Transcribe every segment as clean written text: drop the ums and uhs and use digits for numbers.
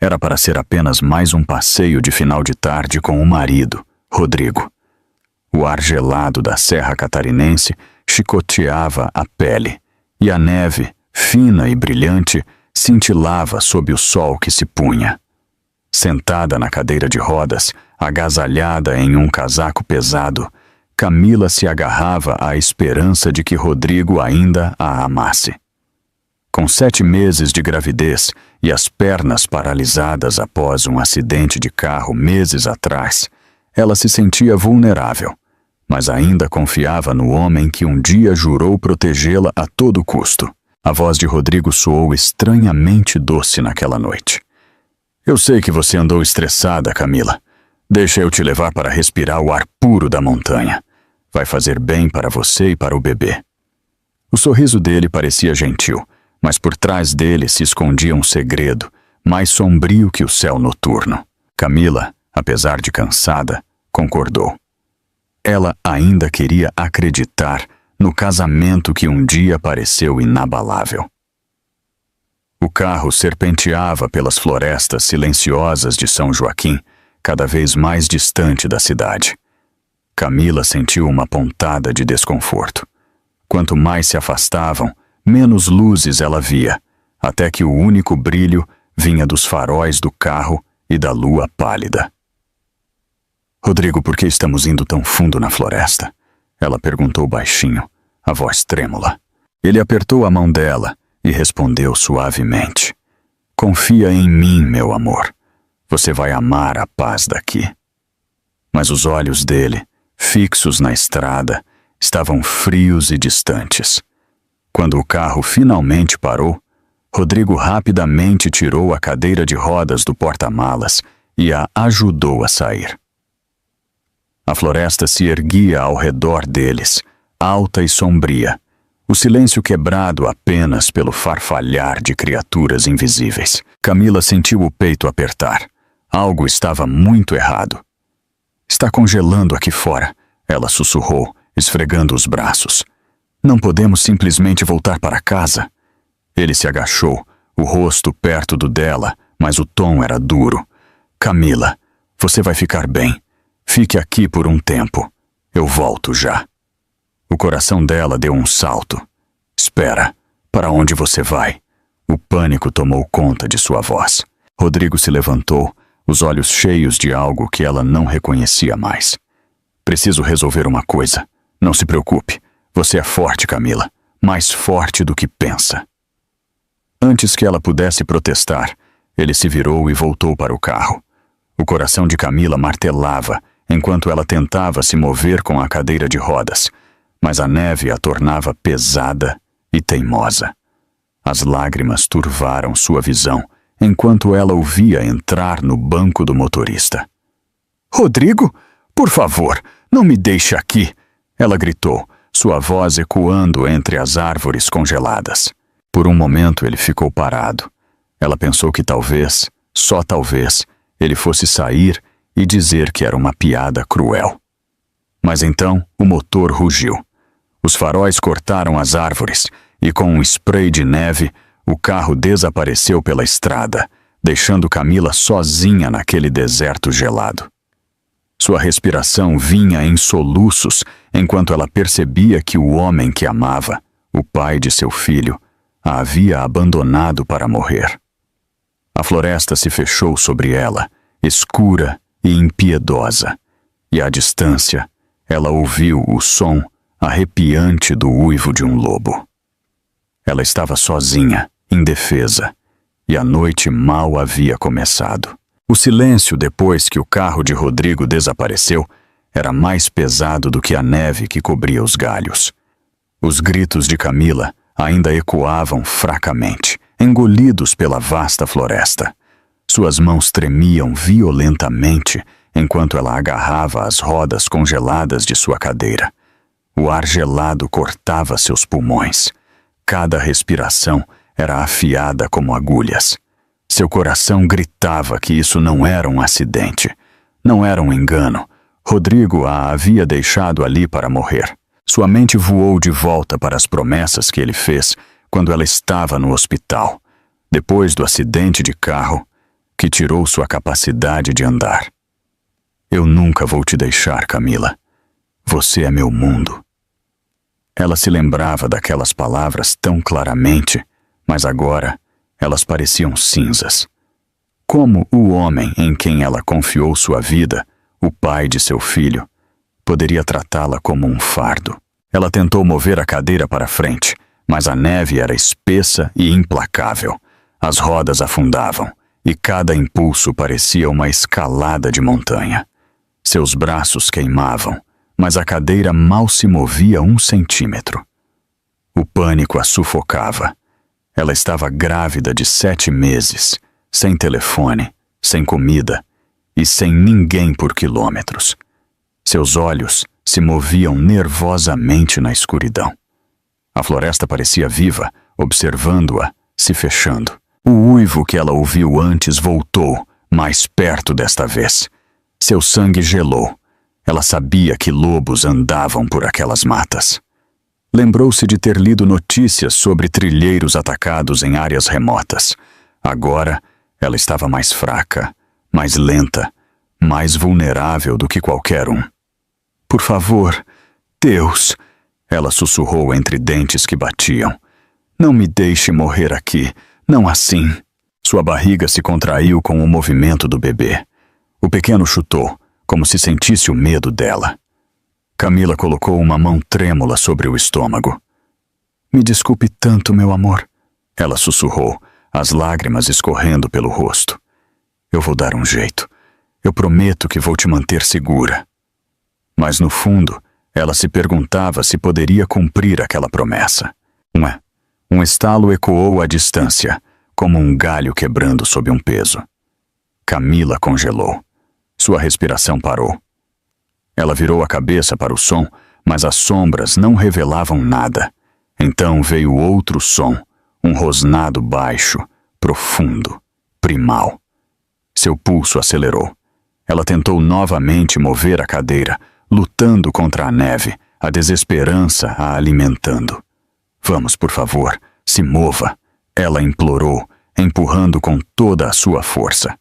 Era para ser apenas mais um passeio de final de tarde com o marido, Rodrigo. O ar gelado da Serra Catarinense chicoteava a pele, e a neve, fina e brilhante, cintilava sob o sol que se punha. Sentada na cadeira de rodas, agasalhada em um casaco pesado, Camila se agarrava à esperança de que Rodrigo ainda a amasse. Com 7 meses de gravidez e as pernas paralisadas após um acidente de carro meses atrás, ela se sentia vulnerável, mas ainda confiava no homem que um dia jurou protegê-la a todo custo. A voz de Rodrigo soou estranhamente doce naquela noite. Eu sei que você andou estressada, Camila. Deixa eu te levar para respirar o ar puro da montanha. Vai fazer bem para você e para o bebê. O sorriso dele parecia gentil, mas por trás dele se escondia um segredo, mais sombrio que o céu noturno. Camila, apesar de cansada, concordou. Ela ainda queria acreditar no casamento que um dia pareceu inabalável. O carro serpenteava pelas florestas silenciosas de São Joaquim, cada vez mais distante da cidade. Camila sentiu uma pontada de desconforto. Quanto mais se afastavam, menos luzes ela via, até que o único brilho vinha dos faróis do carro e da lua pálida. Rodrigo, por que estamos indo tão fundo na floresta? Ela perguntou baixinho, a voz trêmula. Ele apertou a mão dela e respondeu suavemente. Confia em mim, meu amor. Você vai amar a paz daqui. Mas os olhos dele, fixos na estrada, estavam frios e distantes. Quando o carro finalmente parou, Rodrigo rapidamente tirou a cadeira de rodas do porta-malas e a ajudou a sair. A floresta se erguia ao redor deles, alta e sombria, o silêncio quebrado apenas pelo farfalhar de criaturas invisíveis. Camila sentiu o peito apertar. Algo estava muito errado. Está congelando aqui fora, ela sussurrou, esfregando os braços. Não podemos simplesmente voltar para casa. Ele se agachou, o rosto perto do dela, mas o tom era duro. Camila, você vai ficar bem. Fique aqui por um tempo. Eu volto já. O coração dela deu um salto. Espera, para onde você vai? O pânico tomou conta de sua voz. Rodrigo se levantou, os olhos cheios de algo que ela não reconhecia mais. Preciso resolver uma coisa. Não se preocupe. Você é forte, Camila. Mais forte do que pensa. Antes que ela pudesse protestar, ele se virou e voltou para o carro. O coração de Camila martelava enquanto ela tentava se mover com a cadeira de rodas, mas a neve a tornava pesada e teimosa. As lágrimas turvaram sua visão enquanto ela o via entrar no banco do motorista. Rodrigo, por favor, não me deixe aqui, ela gritou, sua voz ecoando entre as árvores congeladas. Por um momento ele ficou parado. Ela pensou que talvez, só talvez, ele fosse sair e dizer que era uma piada cruel. Mas então o motor rugiu. Os faróis cortaram as árvores e com um spray de neve, o carro desapareceu pela estrada, deixando Camila sozinha naquele deserto gelado. Sua respiração vinha em soluços enquanto ela percebia que o homem que amava, o pai de seu filho, a havia abandonado para morrer. A floresta se fechou sobre ela, escura e impiedosa, e à distância ela ouviu o som arrepiante do uivo de um lobo. Ela estava sozinha, indefesa, e a noite mal havia começado. O silêncio depois que o carro de Rodrigo desapareceu era mais pesado do que a neve que cobria os galhos. Os gritos de Camila ainda ecoavam fracamente, engolidos pela vasta floresta. Suas mãos tremiam violentamente enquanto ela agarrava as rodas congeladas de sua cadeira. O ar gelado cortava seus pulmões. Cada respiração era afiada como agulhas. Seu coração gritava que isso não era um acidente, não era um engano. Rodrigo a havia deixado ali para morrer. Sua mente voou de volta para as promessas que ele fez quando ela estava no hospital. Depois do acidente de carro, que tirou sua capacidade de andar. Eu nunca vou te deixar, Camila. Você é meu mundo. Ela se lembrava daquelas palavras tão claramente, mas agora elas pareciam cinzas. Como o homem em quem ela confiou sua vida, o pai de seu filho, poderia tratá-la como um fardo? Ela tentou mover a cadeira para frente, mas a neve era espessa e implacável. As rodas afundavam, e cada impulso parecia uma escalada de montanha. Seus braços queimavam, mas a cadeira mal se movia 1 centímetro. O pânico a sufocava. Ela estava grávida de 7 meses, sem telefone, sem comida e sem ninguém por quilômetros. Seus olhos se moviam nervosamente na escuridão. A floresta parecia viva, observando-a, se fechando. O uivo que ela ouviu antes voltou, mais perto desta vez. Seu sangue gelou. Ela sabia que lobos andavam por aquelas matas. Lembrou-se de ter lido notícias sobre trilheiros atacados em áreas remotas. Agora, ela estava mais fraca, mais lenta, mais vulnerável do que qualquer um. Por favor, Deus, ela sussurrou entre dentes que batiam. Não me deixe morrer aqui, não assim. Sua barriga se contraiu com o movimento do bebê. O pequeno chutou, como se sentisse o medo dela. Camila colocou uma mão trêmula sobre o estômago. Me desculpe tanto, meu amor, ela sussurrou, as lágrimas escorrendo pelo rosto. Eu vou dar um jeito. Eu prometo que vou te manter segura. Mas no fundo, ela se perguntava se poderia cumprir aquela promessa. Um estalo ecoou à distância, como um galho quebrando sob um peso. Camila congelou. Sua respiração parou. Ela virou a cabeça para o som, mas as sombras não revelavam nada. Então veio outro som, um rosnado baixo, profundo, primal. Seu pulso acelerou. Ela tentou novamente mover a cadeira, lutando contra a neve, a desesperança a alimentando. Vamos, por favor, se mova, ela implorou, empurrando com toda a sua força.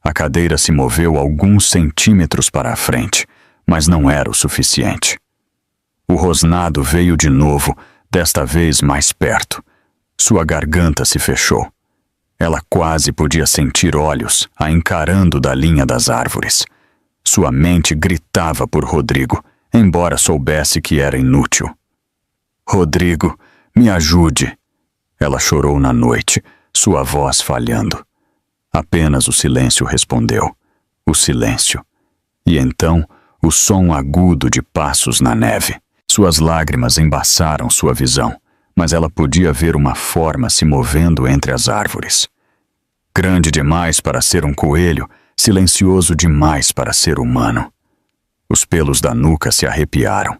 A cadeira se moveu alguns centímetros para a frente, mas não era o suficiente. O rosnado veio de novo, desta vez mais perto. Sua garganta se fechou. Ela quase podia sentir olhos a encarando da linha das árvores. Sua mente gritava por Rodrigo, embora soubesse que era inútil. Rodrigo, me ajude. Ela chorou na noite, sua voz falhando. Apenas o silêncio respondeu. O silêncio. E então, o som agudo de passos na neve. Suas lágrimas embaçaram sua visão, mas ela podia ver uma forma se movendo entre as árvores. Grande demais para ser um coelho, silencioso demais para ser humano. Os pelos da nuca se arrepiaram.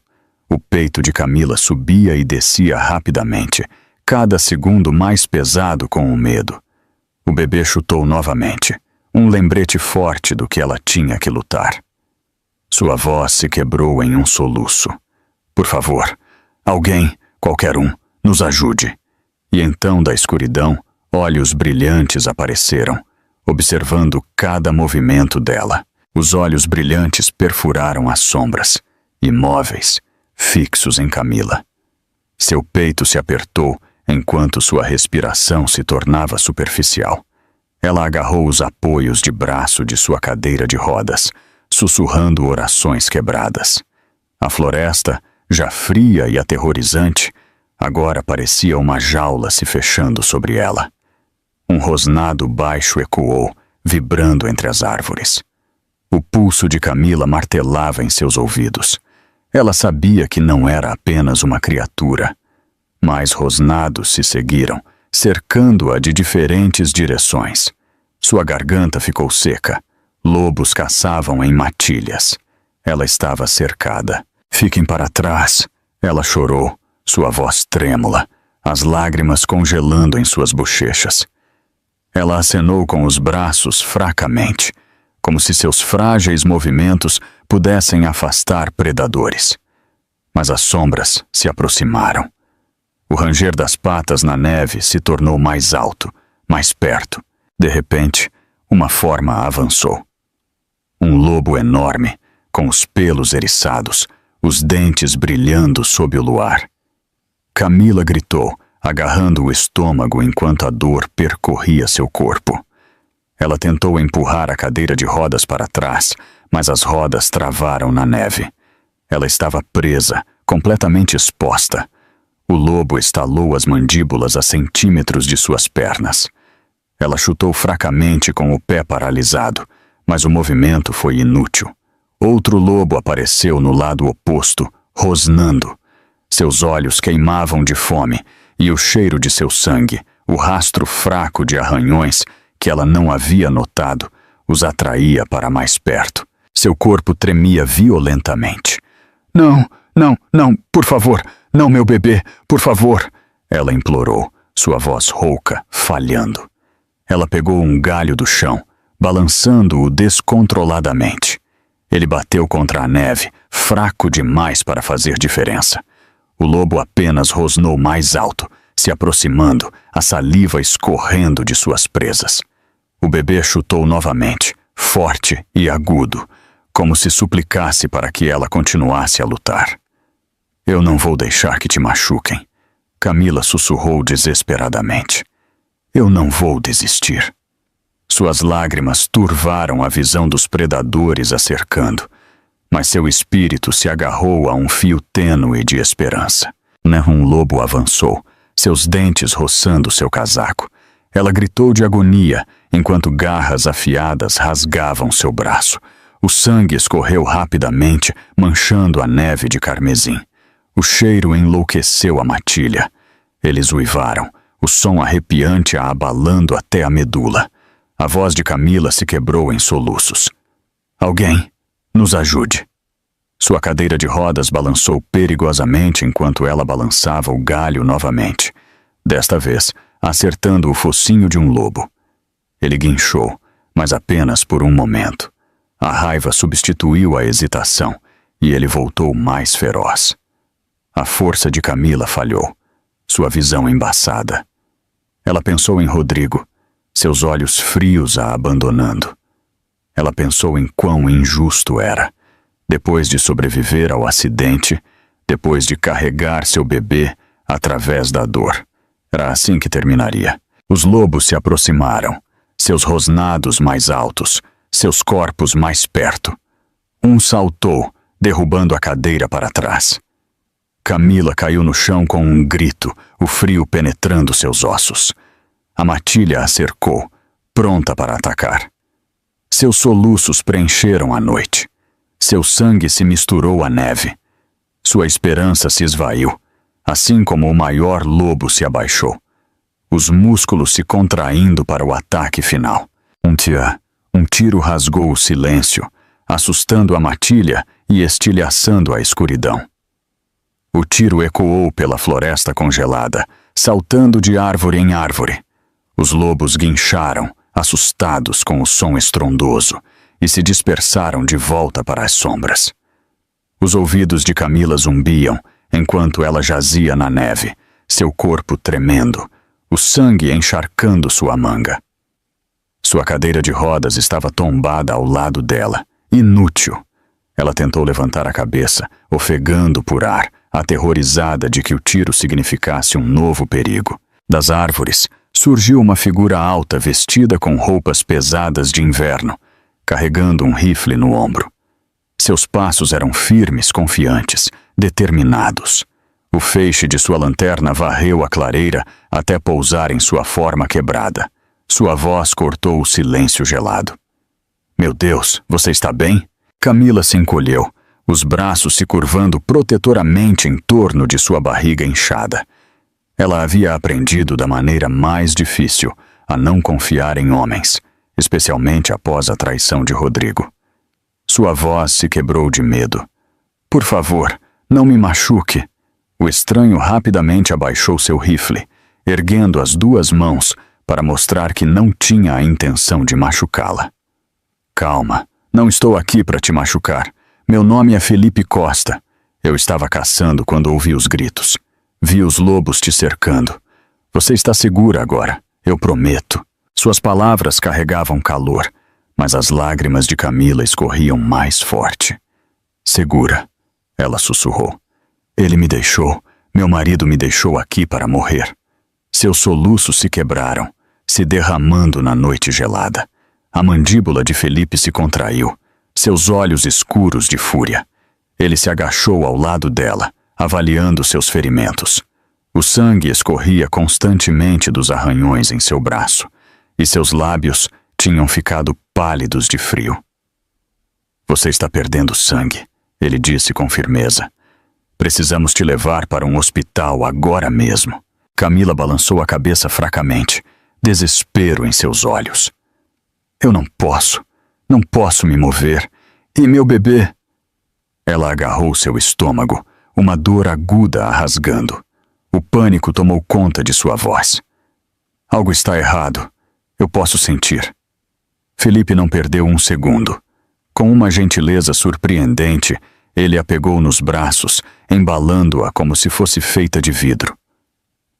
O peito de Camila subia e descia rapidamente, cada segundo mais pesado com o medo. O bebê chutou novamente, um lembrete forte do que ela tinha que lutar. Sua voz se quebrou em um soluço. Por favor, alguém, qualquer um, nos ajude. E então da escuridão, olhos brilhantes apareceram, observando cada movimento dela. Os olhos brilhantes perfuraram as sombras, imóveis, fixos em Camila. Seu peito se apertou enquanto sua respiração se tornava superficial. Ela agarrou os apoios de braço de sua cadeira de rodas, sussurrando orações quebradas. A floresta, já fria e aterrorizante, agora parecia uma jaula se fechando sobre ela. Um rosnado baixo ecoou, vibrando entre as árvores. O pulso de Camila martelava em seus ouvidos. Ela sabia que não era apenas uma criatura. Mais rosnados se seguiram, cercando-a de diferentes direções. Sua garganta ficou seca. Lobos caçavam em matilhas. Ela estava cercada. Fiquem para trás, ela chorou, sua voz trêmula, as lágrimas congelando em suas bochechas. Ela acenou com os braços fracamente, como se seus frágeis movimentos pudessem afastar predadores. Mas as sombras se aproximaram. O ranger das patas na neve se tornou mais alto, mais perto. De repente, uma forma avançou. Um lobo enorme, com os pelos eriçados, os dentes brilhando sob o luar. Camila gritou, agarrando o estômago enquanto a dor percorria seu corpo. Ela tentou empurrar a cadeira de rodas para trás, mas as rodas travaram na neve. Ela estava presa, completamente exposta. O lobo estalou as mandíbulas a centímetros de suas pernas. Ela chutou fracamente com o pé paralisado, mas o movimento foi inútil. Outro lobo apareceu no lado oposto, rosnando. Seus olhos queimavam de fome, e o cheiro de seu sangue, o rastro fraco de arranhões que ela não havia notado, os atraía para mais perto. Seu corpo tremia violentamente. Não, não, não, por favor, não, meu bebê, por favor, ela implorou, sua voz rouca, falhando. Ela pegou um galho do chão, balançando-o descontroladamente. Ele bateu contra a neve, fraco demais para fazer diferença. O lobo apenas rosnou mais alto, se aproximando, a saliva escorrendo de suas presas. O bebê chutou novamente, forte e agudo, como se suplicasse para que ela continuasse a lutar. Eu não vou deixar que te machuquem, Camila sussurrou desesperadamente. Eu não vou desistir. Suas lágrimas turvaram a visão dos predadores a cercando, mas seu espírito se agarrou a um fio tênue de esperança. Um lobo avançou, seus dentes roçando seu casaco. Ela gritou de agonia, enquanto garras afiadas rasgavam seu braço. O sangue escorreu rapidamente, manchando a neve de carmesim. O cheiro enlouqueceu a matilha. Eles uivaram, o som arrepiante a abalando até a medula. A voz de Camila se quebrou em soluços. Alguém, nos ajude. Sua cadeira de rodas balançou perigosamente enquanto ela balançava o galho novamente, desta vez acertando o focinho de um lobo. Ele guinchou, mas apenas por um momento. A raiva substituiu a hesitação e ele voltou mais feroz. A força de Camila falhou, sua visão embaçada. Ela pensou em Rodrigo, seus olhos frios a abandonando. Ela pensou em quão injusto era. Depois de sobreviver ao acidente, depois de carregar seu bebê através da dor. Era assim que terminaria. Os lobos se aproximaram, seus rosnados mais altos, seus corpos mais perto. Um saltou, derrubando a cadeira para trás. Camila caiu no chão com um grito, o frio penetrando seus ossos. A matilha a cercou, pronta para atacar. Seus soluços preencheram a noite. Seu sangue se misturou à neve. Sua esperança se esvaiu, assim como o maior lobo se abaixou. Os músculos se contraindo para o ataque final. Um tiro rasgou o silêncio, assustando a matilha e estilhaçando a escuridão. O tiro ecoou pela floresta congelada, saltando de árvore em árvore. Os lobos guincharam, assustados com o som estrondoso, e se dispersaram de volta para as sombras. Os ouvidos de Camila zumbiam, enquanto ela jazia na neve, seu corpo tremendo, o sangue encharcando sua manga. Sua cadeira de rodas estava tombada ao lado dela, inútil. Ela tentou levantar a cabeça, ofegando por ar, aterrorizada de que o tiro significasse um novo perigo. Das árvores, surgiu uma figura alta vestida com roupas pesadas de inverno, carregando um rifle no ombro. Seus passos eram firmes, confiantes, determinados. O feixe de sua lanterna varreu a clareira até pousar em sua forma quebrada. Sua voz cortou o silêncio gelado. Meu Deus, você está bem? Camila se encolheu, os braços se curvando protetoramente em torno de sua barriga inchada. Ela havia aprendido da maneira mais difícil a não confiar em homens, especialmente após a traição de Rodrigo. Sua voz se quebrou de medo. Por favor, não me machuque. O estranho rapidamente abaixou seu rifle, erguendo as duas mãos para mostrar que não tinha a intenção de machucá-la. Calma, não estou aqui para te machucar. Meu nome é Felipe Costa. Eu estava caçando quando ouvi os gritos. Vi os lobos te cercando. Você está segura agora, eu prometo. Suas palavras carregavam calor, mas as lágrimas de Camila escorriam mais forte. Segura, ela sussurrou. Ele me deixou, meu marido me deixou aqui para morrer. Seus soluços se quebraram, se derramando na noite gelada. A mandíbula de Felipe se contraiu, seus olhos escuros de fúria. Ele se agachou ao lado dela, avaliando seus ferimentos. O sangue escorria constantemente dos arranhões em seu braço, e seus lábios tinham ficado pálidos de frio. Você está perdendo sangue, ele disse com firmeza. Precisamos te levar para um hospital agora mesmo. Camila balançou a cabeça fracamente, desespero em seus olhos. Eu não posso me mover. E meu bebê? Ela agarrou seu estômago, uma dor aguda a rasgando. O pânico tomou conta de sua voz. Algo está errado. Eu posso sentir. Felipe não perdeu um segundo. Com uma gentileza surpreendente, ele a pegou nos braços, embalando-a como se fosse feita de vidro.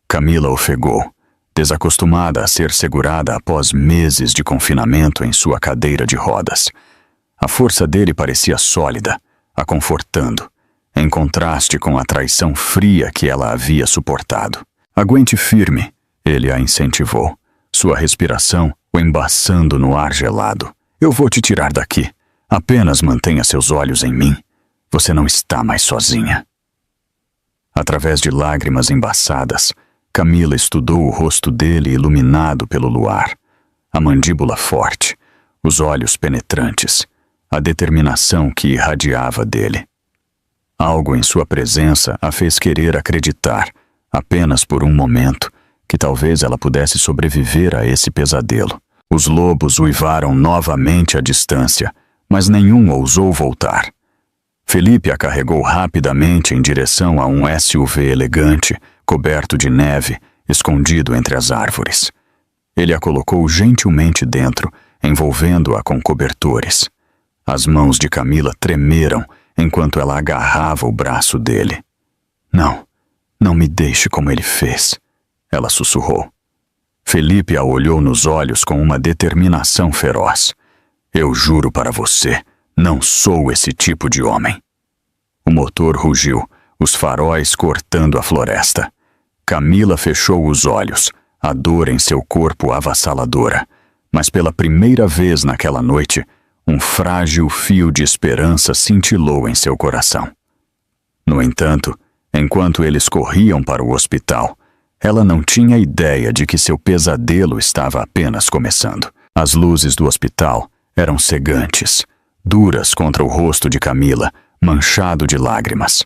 Camila ofegou, desacostumada a ser segurada após meses de confinamento em sua cadeira de rodas. A força dele parecia sólida, a confortando, em contraste com a traição fria que ela havia suportado. Aguente firme, ele a incentivou, sua respiração o embaçando no ar gelado. Eu vou te tirar daqui. Apenas mantenha seus olhos em mim. Você não está mais sozinha. Através de lágrimas embaçadas, Camila estudou o rosto dele iluminado pelo luar. A mandíbula forte, os olhos penetrantes, a determinação que irradiava dele. Algo em sua presença a fez querer acreditar, apenas por um momento, que talvez ela pudesse sobreviver a esse pesadelo. Os lobos uivaram novamente à distância, mas nenhum ousou voltar. Felipe a carregou rapidamente em direção a um SUV elegante, coberto de neve, escondido entre as árvores. Ele a colocou gentilmente dentro, envolvendo-a com cobertores. As mãos de Camila tremeram enquanto ela agarrava o braço dele. Não me deixe como ele fez, ela sussurrou. Felipe a olhou nos olhos com uma determinação feroz. Eu juro para você, não sou esse tipo de homem. O motor rugiu, os faróis cortando a floresta. Camila fechou os olhos, a dor em seu corpo avassaladora, mas pela primeira vez naquela noite, um frágil fio de esperança cintilou em seu coração. No entanto, enquanto eles corriam para o hospital, ela não tinha ideia de que seu pesadelo estava apenas começando. As luzes do hospital eram cegantes, duras contra o rosto de Camila, manchado de lágrimas.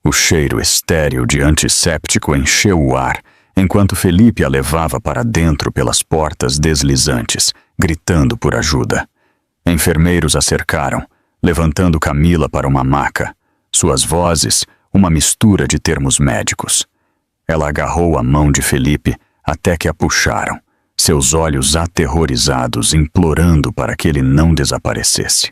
O cheiro estéril de antisséptico encheu o ar, enquanto Felipe a levava para dentro pelas portas deslizantes, gritando por ajuda. Enfermeiros a cercaram, levantando Camila para uma maca, suas vozes uma mistura de termos médicos. Ela agarrou a mão de Felipe até que a puxaram, seus olhos aterrorizados implorando para que ele não desaparecesse.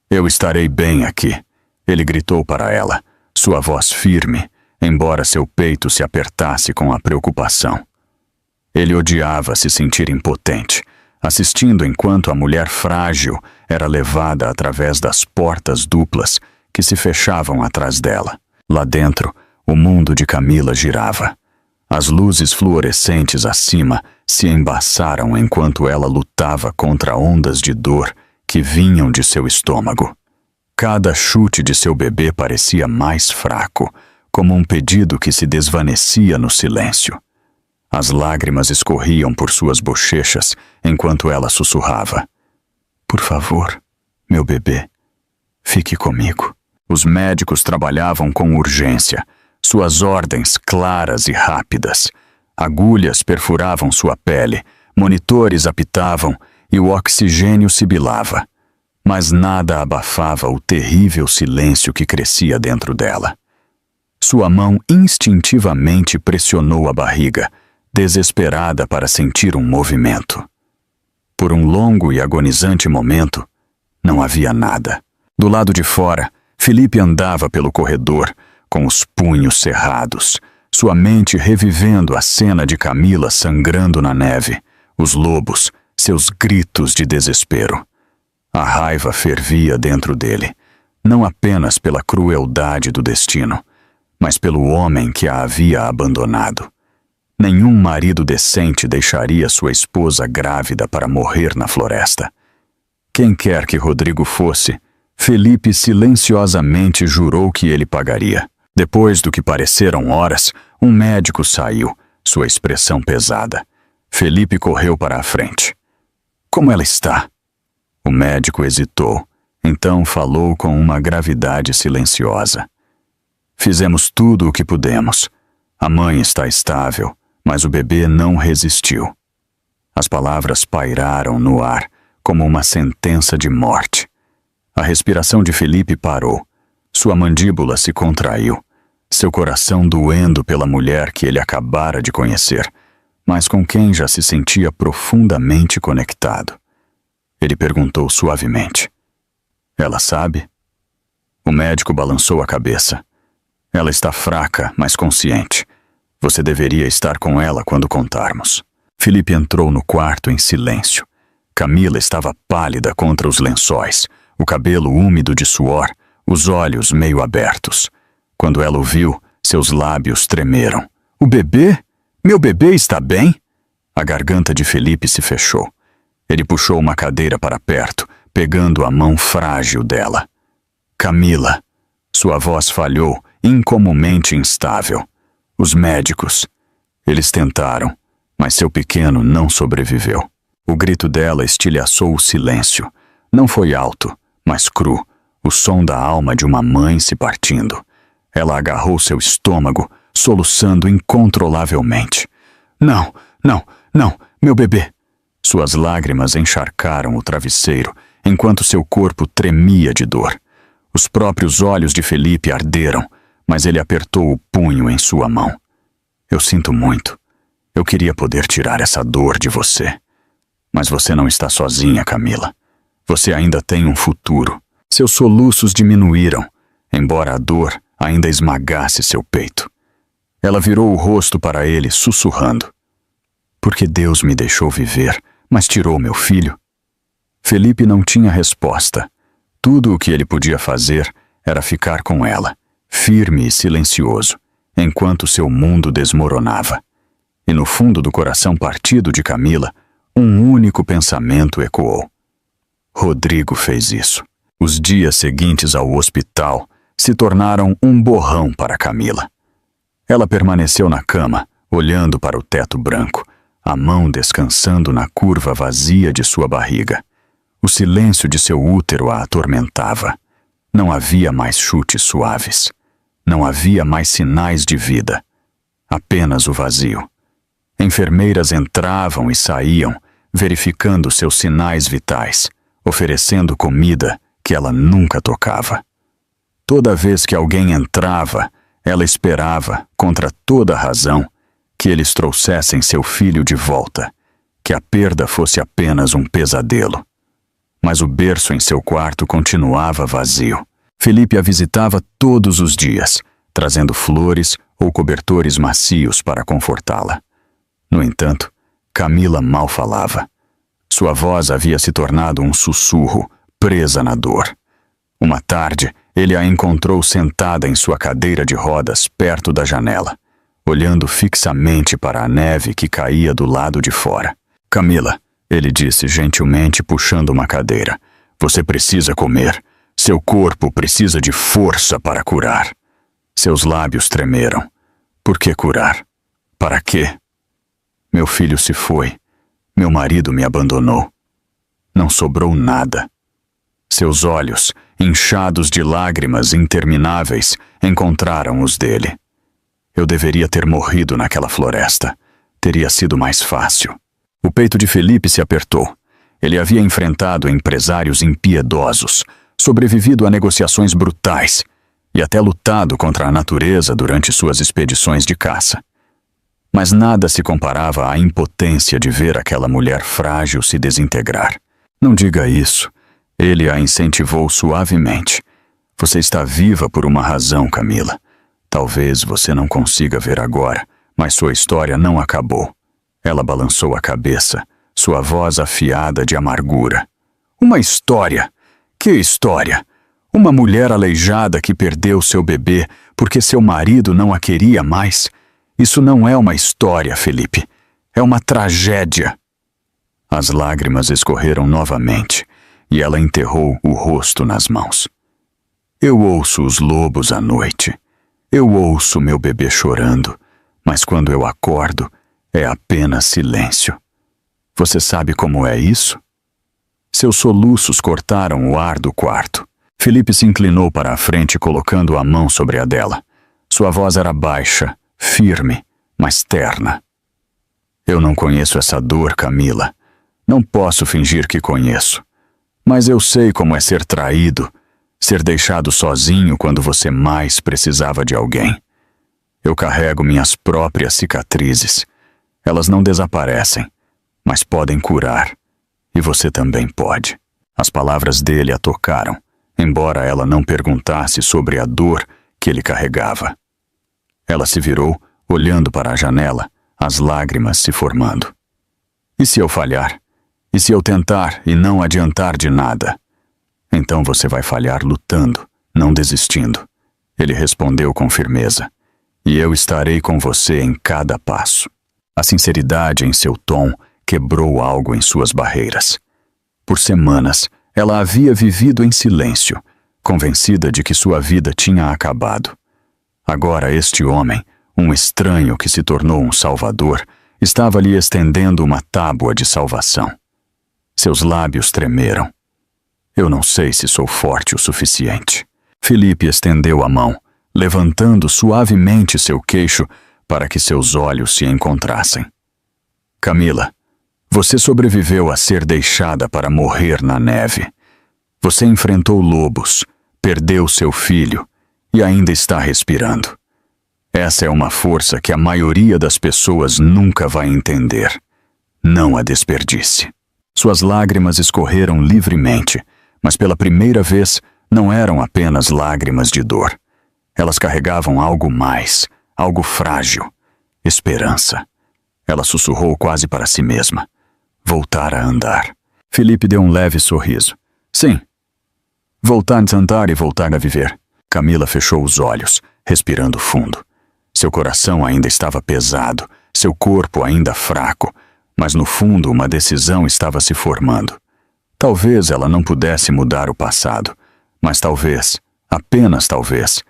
Eu estarei bem aqui, ele gritou para ela, sua voz firme, embora seu peito se apertasse com a preocupação. Ele odiava se sentir impotente, assistindo enquanto a mulher frágil era levada através das portas duplas que se fechavam atrás dela. Lá dentro, o mundo de Camila girava. As luzes fluorescentes acima se embaçaram enquanto ela lutava contra ondas de dor que vinham de seu estômago. Cada chute de seu bebê parecia mais fraco, como um pedido que se desvanecia no silêncio. As lágrimas escorriam por suas bochechas enquanto ela sussurrava. Por favor, meu bebê, fique comigo. Os médicos trabalhavam com urgência, suas ordens claras e rápidas. Agulhas perfuravam sua pele, monitores apitavam e o oxigênio sibilava. Mas nada abafava o terrível silêncio que crescia dentro dela. Sua mão instintivamente pressionou a barriga, desesperada para sentir um movimento. Por um longo e agonizante momento, não havia nada. Do lado de fora, Felipe andava pelo corredor, com os punhos cerrados, sua mente revivendo a cena de Camila sangrando na neve, os lobos, seus gritos de desespero. A raiva fervia dentro dele, não apenas pela crueldade do destino, mas pelo homem que a havia abandonado. Nenhum marido decente deixaria sua esposa grávida para morrer na floresta. Quem quer que Rodrigo fosse, Felipe silenciosamente jurou que ele pagaria. Depois do que pareceram horas, um médico saiu, sua expressão pesada. Felipe correu para a frente. Como ela está? O médico hesitou, então falou com uma gravidade silenciosa. Fizemos tudo o que pudemos. A mãe está estável, mas o bebê não resistiu. As palavras pairaram no ar, como uma sentença de morte. A respiração de Felipe parou. Sua mandíbula se contraiu, seu coração doendo pela mulher que ele acabara de conhecer, mas com quem já se sentia profundamente conectado. Ele perguntou suavemente: "Ela sabe?" O médico balançou a cabeça. "Ela está fraca, mas consciente. Você deveria estar com ela quando contarmos." Felipe entrou no quarto em silêncio. Camila estava pálida contra os lençóis, o cabelo úmido de suor, os olhos meio abertos. Quando ela o viu, seus lábios tremeram. "O bebê? Meu bebê está bem?" A garganta de Felipe se fechou. Ele puxou uma cadeira para perto, pegando a mão frágil dela. "Camila." Sua voz falhou, incomumente instável. Os médicos. Eles tentaram, mas seu pequeno não sobreviveu. O grito dela estilhaçou o silêncio. Não foi alto, mas cru, o som da alma de uma mãe se partindo. Ela agarrou seu estômago, soluçando incontrolavelmente. "Não, não, não, meu bebê." Suas lágrimas encharcaram o travesseiro, enquanto seu corpo tremia de dor. Os próprios olhos de Felipe arderam, mas ele apertou o punho em sua mão. "Eu sinto muito. Eu queria poder tirar essa dor de você. Mas você não está sozinha, Camila. Você ainda tem um futuro." Seus soluços diminuíram, embora a dor ainda esmagasse seu peito. Ela virou o rosto para ele, sussurrando: "Porque Deus me deixou viver, mas tirou meu filho?" Felipe não tinha resposta. Tudo o que ele podia fazer era ficar com ela, firme e silencioso, enquanto seu mundo desmoronava. E no fundo do coração partido de Camila, um único pensamento ecoou: Rodrigo fez isso. Os dias seguintes ao hospital se tornaram um borrão para Camila. Ela permaneceu na cama, olhando para o teto branco, a mão descansando na curva vazia de sua barriga. O silêncio de seu útero a atormentava. Não havia mais chutes suaves. Não havia mais sinais de vida. Apenas o vazio. Enfermeiras entravam e saíam, verificando seus sinais vitais, oferecendo comida que ela nunca tocava. Toda vez que alguém entrava, ela esperava, contra toda razão, que eles trouxessem seu filho de volta, que a perda fosse apenas um pesadelo. Mas o berço em seu quarto continuava vazio. Felipe a visitava todos os dias, trazendo flores ou cobertores macios para confortá-la. No entanto, Camila mal falava. Sua voz havia se tornado um sussurro, presa na dor. Uma tarde, ele a encontrou sentada em sua cadeira de rodas perto da janela, olhando fixamente para a neve que caía do lado de fora. "Camila", ele disse gentilmente, puxando uma cadeira, "você precisa comer. Seu corpo precisa de força para curar." Seus lábios tremeram. "Por que curar? Para quê?" "Meu filho se foi. Meu marido me abandonou. Não sobrou nada." Seus olhos, inchados de lágrimas intermináveis, encontraram os dele. "Eu deveria ter morrido naquela floresta. Teria sido mais fácil." O peito de Felipe se apertou. Ele havia enfrentado empresários impiedosos, sobrevivido a negociações brutais e até lutado contra a natureza durante suas expedições de caça. Mas nada se comparava à impotência de ver aquela mulher frágil se desintegrar. "Não diga isso." Ele a incentivou suavemente. "Você está viva por uma razão, Camila. Talvez você não consiga ver agora, mas sua história não acabou." Ela balançou a cabeça, sua voz afiada de amargura. Uma história! Que história! Uma mulher aleijada que perdeu seu bebê porque seu marido não a queria mais. Isso não é uma história, Felipe. É uma tragédia. As lágrimas escorreram novamente e ela enterrou o rosto nas mãos. Eu ouço os lobos à noite. Eu ouço meu bebê chorando, mas quando eu acordo, é apenas silêncio. Você sabe como é isso? Seus soluços cortaram o ar do quarto. Felipe se inclinou para a frente, colocando a mão sobre a dela. Sua voz era baixa, firme, mas terna. Eu não conheço essa dor, Camila. Não posso fingir que conheço. Mas eu sei como é ser traído, ser deixado sozinho quando você mais precisava de alguém. Eu carrego minhas próprias cicatrizes. Elas não desaparecem, mas podem curar. E você também pode. As palavras dele a tocaram, embora ela não perguntasse sobre a dor que ele carregava. Ela se virou, olhando para a janela, as lágrimas se formando. E se eu falhar? E se eu tentar e não adiantar de nada? Então você vai falhar lutando, não desistindo. Ele respondeu com firmeza. E eu estarei com você em cada passo. A sinceridade em seu tom quebrou algo em suas barreiras. Por semanas, ela havia vivido em silêncio, convencida de que sua vida tinha acabado. Agora este homem, um estranho que se tornou um salvador, estava lhe estendendo uma tábua de salvação. Seus lábios tremeram. Eu não sei se sou forte o suficiente. Felipe estendeu a mão, levantando suavemente seu queixo para que seus olhos se encontrassem. Camila, você sobreviveu a ser deixada para morrer na neve. Você enfrentou lobos, perdeu seu filho e ainda está respirando. Essa é uma força que a maioria das pessoas nunca vai entender. Não a desperdice. Suas lágrimas escorreram livremente, mas pela primeira vez não eram apenas lágrimas de dor. Elas carregavam algo mais, algo frágil. Esperança. Ela sussurrou quase para si mesma. Voltar a andar. Felipe deu um leve sorriso. Sim. Voltar a andar e voltar a viver. Camila fechou os olhos, respirando fundo. Seu coração ainda estava pesado, seu corpo ainda fraco, mas no fundo uma decisão estava se formando. Talvez ela não pudesse mudar o passado, mas talvez, apenas talvez,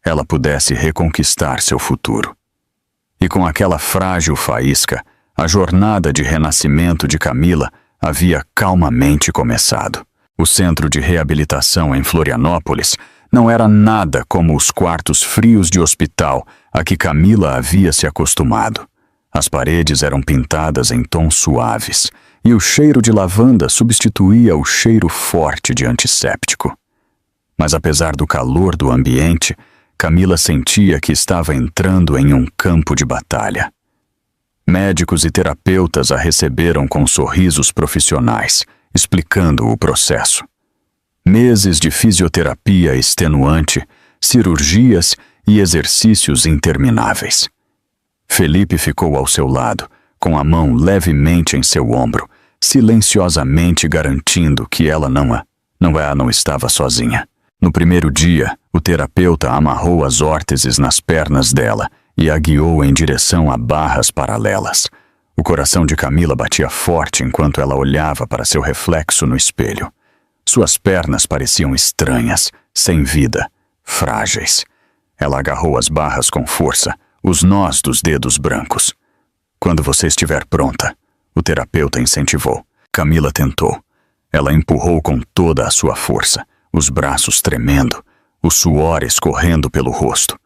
ela pudesse reconquistar seu futuro. E com aquela frágil faísca, a jornada de renascimento de Camila havia calmamente começado. O centro de reabilitação em Florianópolis não era nada como os quartos frios de hospital a que Camila havia se acostumado. As paredes eram pintadas em tons suaves e o cheiro de lavanda substituía o cheiro forte de antisséptico. Mas apesar do calor do ambiente, Camila sentia que estava entrando em um campo de batalha. Médicos e terapeutas a receberam com sorrisos profissionais, explicando o processo. Meses de fisioterapia extenuante, cirurgias e exercícios intermináveis. Felipe ficou ao seu lado, com a mão levemente em seu ombro, silenciosamente garantindo que ela não estava sozinha. No primeiro dia, o terapeuta amarrou as órteses nas pernas dela e a guiou em direção a barras paralelas. O coração de Camila batia forte enquanto ela olhava para seu reflexo no espelho. Suas pernas pareciam estranhas, sem vida, frágeis. Ela agarrou as barras com força, os nós dos dedos brancos. Quando você estiver pronta, o terapeuta incentivou. Camila tentou. Ela empurrou com toda a sua força, os braços tremendo, o suor escorrendo pelo rosto.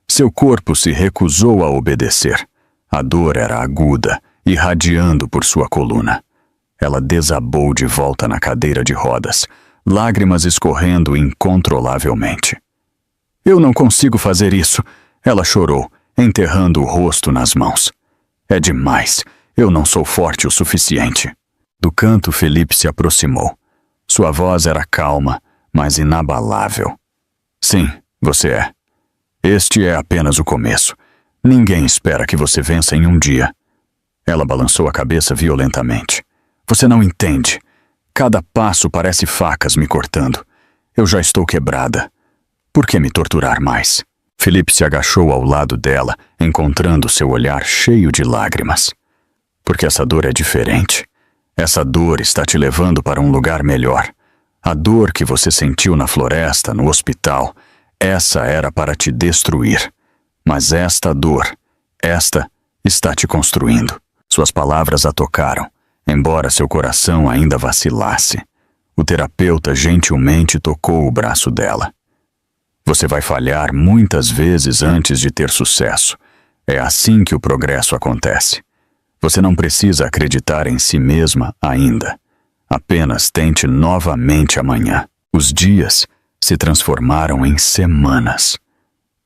Seu corpo se recusou a obedecer. A dor era aguda, irradiando por sua coluna. Ela desabou de volta na cadeira de rodas, lágrimas escorrendo incontrolavelmente. Eu não consigo fazer isso, ela chorou, enterrando o rosto nas mãos. É demais, eu não sou forte o suficiente. Do canto, Felipe se aproximou. Sua voz era calma, mas inabalável. Sim, você é. Este é apenas o começo. Ninguém espera que você vença em um dia. Ela balançou a cabeça violentamente. Você não entende. Cada passo parece facas me cortando. Eu já estou quebrada. Por que me torturar mais? Felipe se agachou ao lado dela, encontrando seu olhar cheio de lágrimas. Porque essa dor é diferente. Essa dor está te levando para um lugar melhor. A dor que você sentiu na floresta, no hospital, essa era para te destruir. Mas esta dor, esta está te construindo. Suas palavras a tocaram, embora seu coração ainda vacilasse. O terapeuta gentilmente tocou o braço dela. Você vai falhar muitas vezes antes de ter sucesso. É assim que o progresso acontece. Você não precisa acreditar em si mesma ainda. Apenas tente novamente amanhã. Os dias se transformaram em semanas.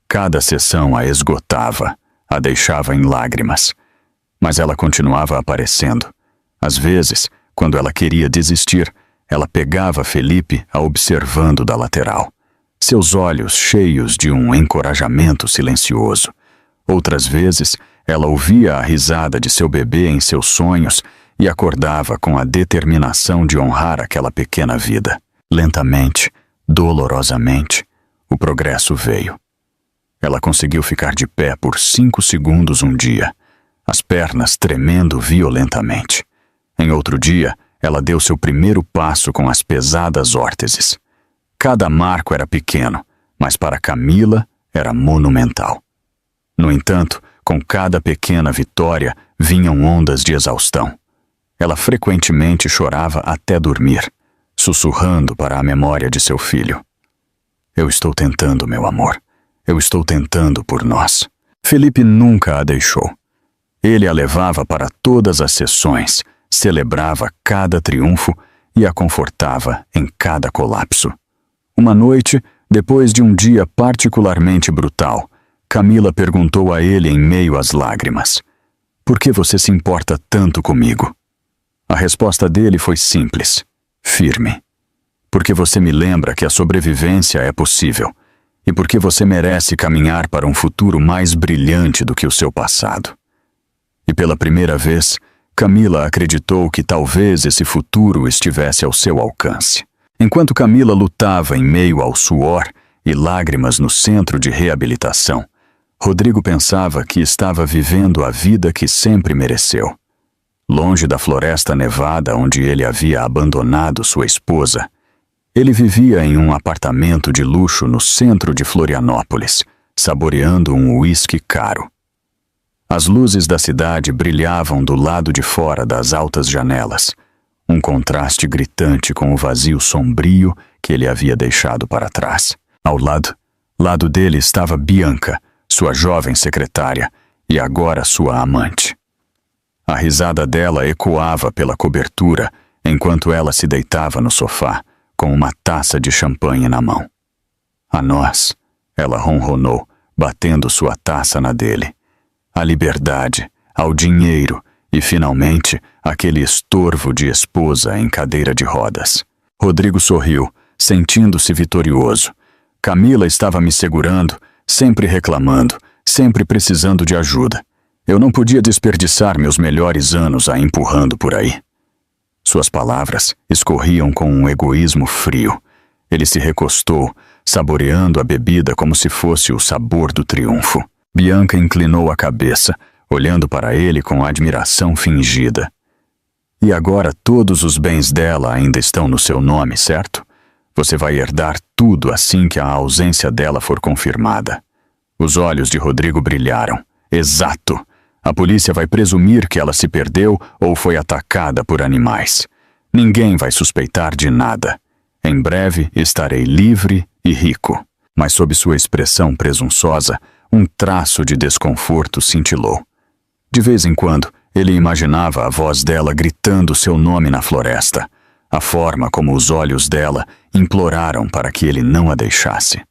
Cada sessão a esgotava, a deixava em lágrimas. Mas ela continuava aparecendo. Às vezes, quando ela queria desistir, ela pegava Felipe a observando da lateral. Seus olhos cheios de um encorajamento silencioso. Outras vezes, ela ouvia a risada de seu bebê em seus sonhos e acordava com a determinação de honrar aquela pequena vida. Lentamente, dolorosamente, o progresso veio. Ela conseguiu ficar de pé por 5 segundos um dia, as pernas tremendo violentamente. Em outro dia, ela deu seu primeiro passo com as pesadas órteses. Cada marco era pequeno, mas para Camila era monumental. No entanto, com cada pequena vitória vinham ondas de exaustão. Ela frequentemente chorava até dormir, sussurrando para a memória de seu filho. Eu estou tentando, meu amor. Eu estou tentando por nós. Felipe nunca a deixou. Ele a levava para todas as sessões, celebrava cada triunfo e a confortava em cada colapso. Uma noite, depois de um dia particularmente brutal, Camila perguntou a ele em meio às lágrimas: "Por que você se importa tanto comigo?" A resposta dele foi simples, firme. "Porque você me lembra que a sobrevivência é possível, e porque você merece caminhar para um futuro mais brilhante do que o seu passado." E pela primeira vez, Camila acreditou que talvez esse futuro estivesse ao seu alcance. Enquanto Camila lutava em meio ao suor e lágrimas no centro de reabilitação, Rodrigo pensava que estava vivendo a vida que sempre mereceu. Longe da floresta nevada onde ele havia abandonado sua esposa, ele vivia em um apartamento de luxo no centro de Florianópolis, saboreando um uísque caro. As luzes da cidade brilhavam do lado de fora das altas janelas, um contraste gritante com o vazio sombrio que ele havia deixado para trás. Ao lado dele estava Bianca, sua jovem secretária, e agora sua amante. A risada dela ecoava pela cobertura enquanto ela se deitava no sofá, com uma taça de champanhe na mão. "A nós", ela ronronou, batendo sua taça na dele. "A liberdade, ao dinheiro e, finalmente, aquele estorvo de esposa em cadeira de rodas." Rodrigo sorriu, sentindo-se vitorioso. Camila estava me segurando, sempre reclamando, sempre precisando de ajuda. Eu não podia desperdiçar meus melhores anos a empurrando por aí. Suas palavras escorriam com um egoísmo frio. Ele se recostou, saboreando a bebida como se fosse o sabor do triunfo. Bianca inclinou a cabeça, olhando para ele com admiração fingida. "E agora todos os bens dela ainda estão no seu nome, certo? Você vai herdar tudo assim que a ausência dela for confirmada." Os olhos de Rodrigo brilharam. "Exato! A polícia vai presumir que ela se perdeu ou foi atacada por animais. Ninguém vai suspeitar de nada. Em breve estarei livre e rico." Mas sob sua expressão presunçosa, um traço de desconforto cintilou. De vez em quando, ele imaginava a voz dela gritando seu nome na floresta, a forma como os olhos dela imploraram para que ele não a deixasse.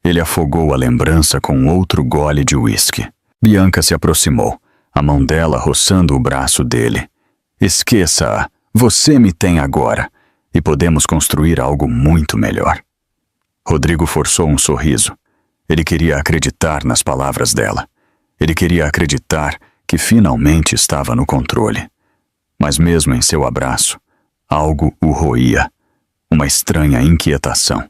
Ele afogou a lembrança com outro gole de uísque. Bianca se aproximou, a mão dela roçando o braço dele. "Esqueça-a, você me tem agora, e podemos construir algo muito melhor." Rodrigo forçou um sorriso. Ele queria acreditar nas palavras dela. Ele queria acreditar que finalmente estava no controle. Mas mesmo em seu abraço, algo o roía, uma estranha inquietação,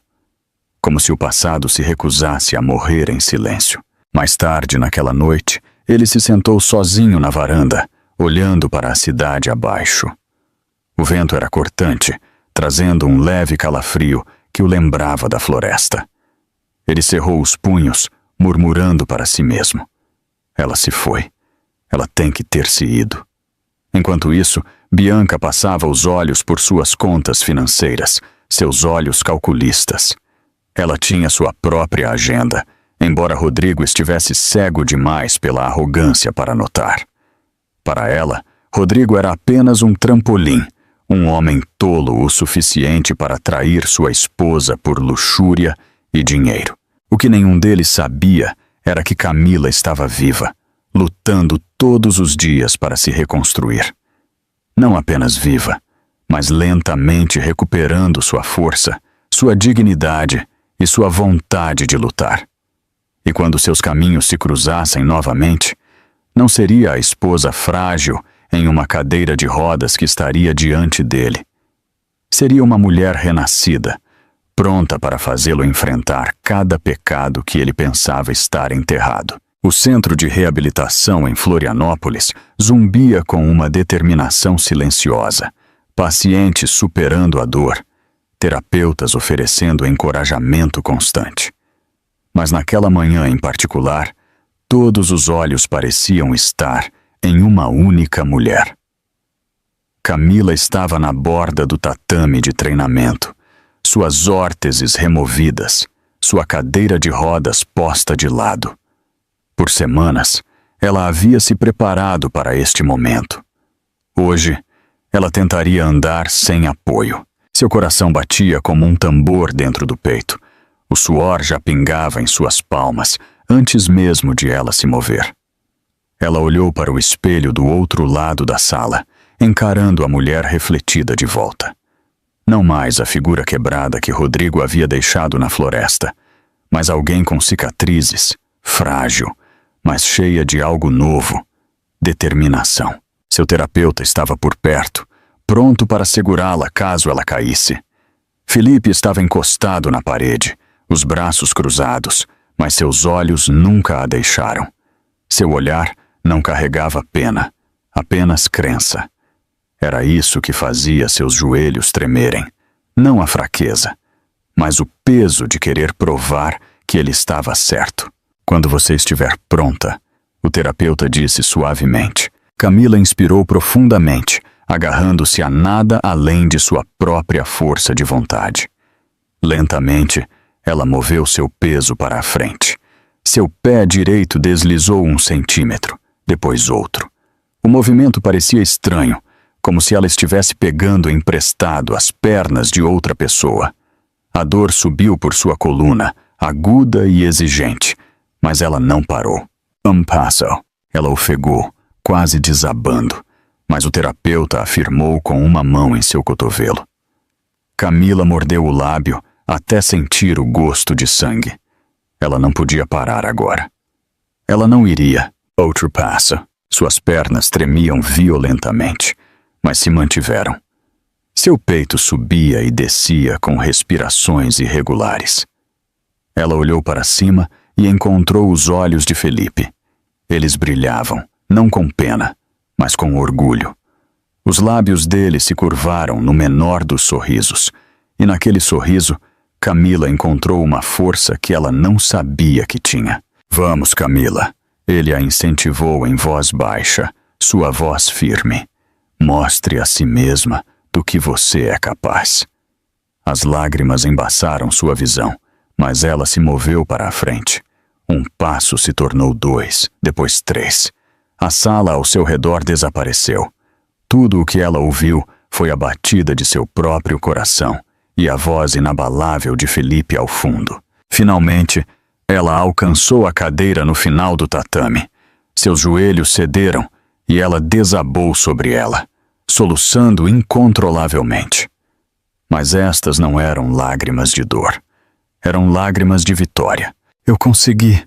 como se o passado se recusasse a morrer em silêncio. Mais tarde, naquela noite, ele se sentou sozinho na varanda, olhando para a cidade abaixo. O vento era cortante, trazendo um leve calafrio que o lembrava da floresta. Ele cerrou os punhos, murmurando para si mesmo. Ela se foi. Ela tem que ter se ido. Enquanto isso, Bianca passava os olhos por suas contas financeiras, seus olhos calculistas. Ela tinha sua própria agenda, embora Rodrigo estivesse cego demais pela arrogância para notar. Para ela, Rodrigo era apenas um trampolim, um homem tolo o suficiente para atrair sua esposa por luxúria e dinheiro. O que nenhum deles sabia era que Camila estava viva, lutando todos os dias para se reconstruir. Não apenas viva, mas lentamente recuperando sua força, sua dignidade e sua vontade de lutar. E quando seus caminhos se cruzassem novamente, não seria a esposa frágil em uma cadeira de rodas que estaria diante dele. Seria uma mulher renascida, pronta para fazê-lo enfrentar cada pecado que ele pensava estar enterrado. O centro de reabilitação em Florianópolis zumbia com uma determinação silenciosa, pacientes superando a dor, terapeutas oferecendo encorajamento constante. Mas naquela manhã em particular, todos os olhos pareciam estar em uma única mulher. Camila estava na borda do tatame de treinamento, suas órteses removidas, sua cadeira de rodas posta de lado. Por semanas, ela havia se preparado para este momento. Hoje, ela tentaria andar sem apoio. Seu coração batia como um tambor dentro do peito. O suor já pingava em suas palmas, antes mesmo de ela se mover. Ela olhou para o espelho do outro lado da sala, encarando a mulher refletida de volta. Não mais a figura quebrada que Rodrigo havia deixado na floresta, mas alguém com cicatrizes, frágil, mas cheia de algo novo, determinação. Seu terapeuta estava por perto, pronto para segurá-la caso ela caísse. Felipe estava encostado na parede, os braços cruzados, mas seus olhos nunca a deixaram. Seu olhar não carregava pena, apenas crença. Era isso que fazia seus joelhos tremerem, não a fraqueza, mas o peso de querer provar que ele estava certo. Quando você estiver pronta, o terapeuta disse suavemente. Camila inspirou profundamente, agarrando-se a nada além de sua própria força de vontade. Lentamente, ela moveu seu peso para a frente. Seu pé direito deslizou 1 centímetro, depois outro. O movimento parecia estranho, como se ela estivesse pegando emprestado as pernas de outra pessoa. A dor subiu por sua coluna, aguda e exigente, mas ela não parou. Passo. Ela ofegou, quase desabando, mas o terapeuta afirmou com uma mão em seu cotovelo. Camila mordeu o lábio até sentir o gosto de sangue. Ela não podia parar agora. Ela não iria. Outro passo. Suas pernas tremiam violentamente, mas se mantiveram. Seu peito subia e descia com respirações irregulares. Ela olhou para cima e encontrou os olhos de Felipe. Eles brilhavam, não com pena, mas com orgulho. Os lábios dele se curvaram no menor dos sorrisos, e naquele sorriso, Camila encontrou uma força que ela não sabia que tinha. Vamos, Camila. Ele a incentivou em voz baixa, sua voz firme. Mostre a si mesma do que você é capaz. As lágrimas embaçaram sua visão, mas ela se moveu para a frente. Um passo se tornou 2, depois 3. A sala ao seu redor desapareceu. Tudo o que ela ouviu foi a batida de seu próprio coração e a voz inabalável de Felipe ao fundo. Finalmente, ela alcançou a cadeira no final do tatame. Seus joelhos cederam e ela desabou sobre ela, soluçando incontrolavelmente. Mas estas não eram lágrimas de dor. Eram lágrimas de vitória. Eu consegui,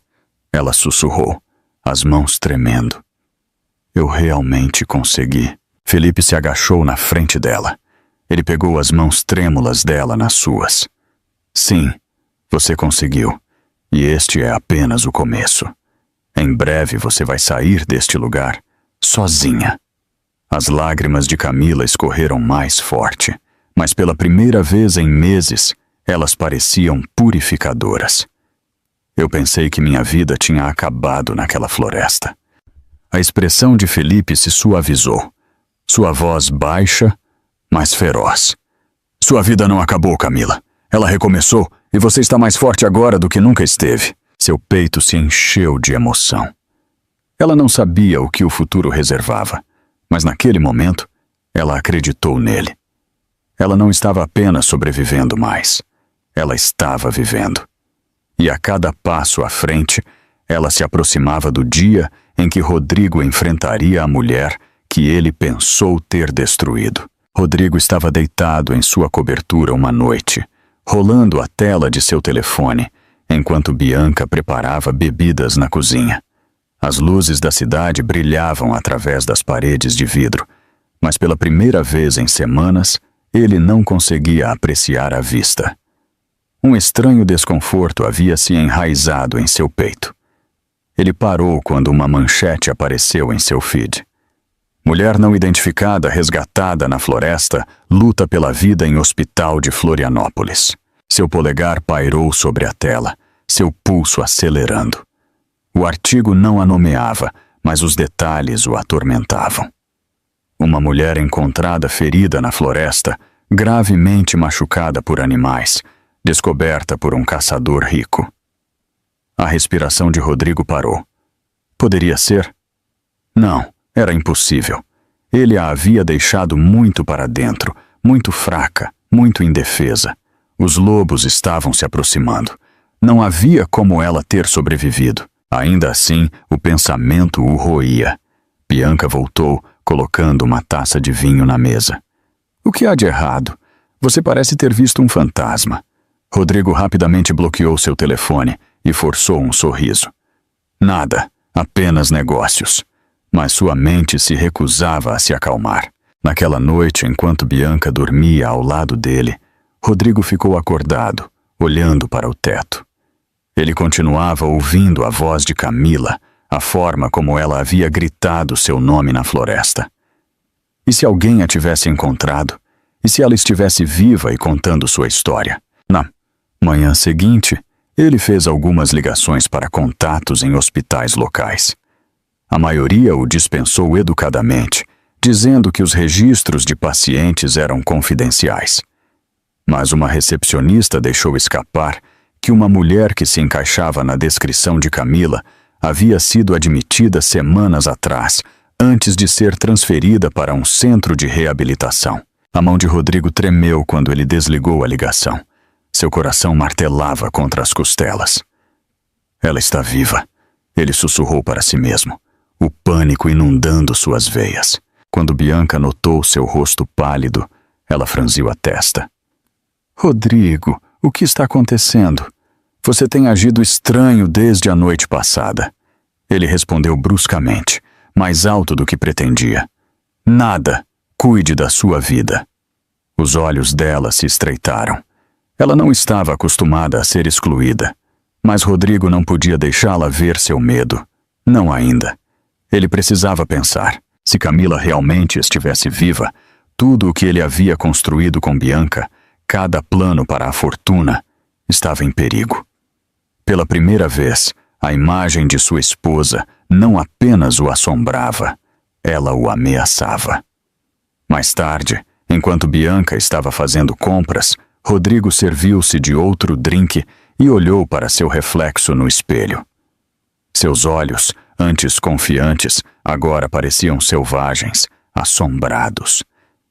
ela sussurrou, as mãos tremendo. Eu realmente consegui. Felipe se agachou na frente dela. Ele pegou as mãos trêmulas dela nas suas. Sim, você conseguiu. E este é apenas o começo. Em breve você vai sair deste lugar sozinha. As lágrimas de Camila escorreram mais forte, mas pela primeira vez em meses, elas pareciam purificadoras. Eu pensei que minha vida tinha acabado naquela floresta. A expressão de Felipe se suavizou. Sua voz baixa, mas feroz. Sua vida não acabou, Camila. Ela recomeçou e você está mais forte agora do que nunca esteve. Seu peito se encheu de emoção. Ela não sabia o que o futuro reservava, mas naquele momento, ela acreditou nele. Ela não estava apenas sobrevivendo mais. Ela estava vivendo. E a cada passo à frente, ela se aproximava do dia em que Rodrigo enfrentaria a mulher que ele pensou ter destruído. Rodrigo estava deitado em sua cobertura uma noite, rolando a tela de seu telefone, enquanto Bianca preparava bebidas na cozinha. As luzes da cidade brilhavam através das paredes de vidro, mas pela primeira vez em semanas, ele não conseguia apreciar a vista. Um estranho desconforto havia se enraizado em seu peito. Ele parou quando uma manchete apareceu em seu feed. Mulher não identificada resgatada na floresta luta pela vida em hospital de Florianópolis. Seu polegar pairou sobre a tela, seu pulso acelerando. O artigo não a nomeava, mas os detalhes o atormentavam. Uma mulher encontrada ferida na floresta, gravemente machucada por animais, descoberta por um caçador rico. A respiração de Rodrigo parou. Poderia ser? Não, era impossível. Ele a havia deixado muito para dentro, muito fraca, muito indefesa. Os lobos estavam se aproximando. Não havia como ela ter sobrevivido. Ainda assim, o pensamento o roía. Bianca voltou, colocando uma taça de vinho na mesa. O que há de errado? Você parece ter visto um fantasma. Rodrigo rapidamente bloqueou seu telefone e forçou um sorriso. Nada, apenas negócios. Mas sua mente se recusava a se acalmar. Naquela noite, enquanto Bianca dormia ao lado dele, Rodrigo ficou acordado, olhando para o teto. Ele continuava ouvindo a voz de Camila, a forma como ela havia gritado seu nome na floresta. E se alguém a tivesse encontrado? E se ela estivesse viva e contando sua história? Na manhã seguinte, ele fez algumas ligações para contatos em hospitais locais. A maioria o dispensou educadamente, dizendo que os registros de pacientes eram confidenciais. Mas uma recepcionista deixou escapar que uma mulher que se encaixava na descrição de Camila havia sido admitida semanas atrás, antes de ser transferida para um centro de reabilitação. A mão de Rodrigo tremeu quando ele desligou a ligação. Seu coração martelava contra as costelas. Ela está viva, ele sussurrou para si mesmo, o pânico inundando suas veias. Quando Bianca notou seu rosto pálido, ela franziu a testa. Rodrigo, o que está acontecendo? Você tem agido estranho desde a noite passada. Ele respondeu bruscamente, mais alto do que pretendia. Nada. Cuide da sua vida. Os olhos dela se estreitaram. Ela não estava acostumada a ser excluída, mas Rodrigo não podia deixá-la ver seu medo. Não ainda. Ele precisava pensar. Se Camila realmente estivesse viva, tudo o que ele havia construído com Bianca, cada plano para a fortuna, estava em perigo. Pela primeira vez, a imagem de sua esposa não apenas o assombrava, ela o ameaçava. Mais tarde, enquanto Bianca estava fazendo compras, Rodrigo serviu-se de outro drink e olhou para seu reflexo no espelho. Seus olhos, antes confiantes, agora pareciam selvagens, assombrados.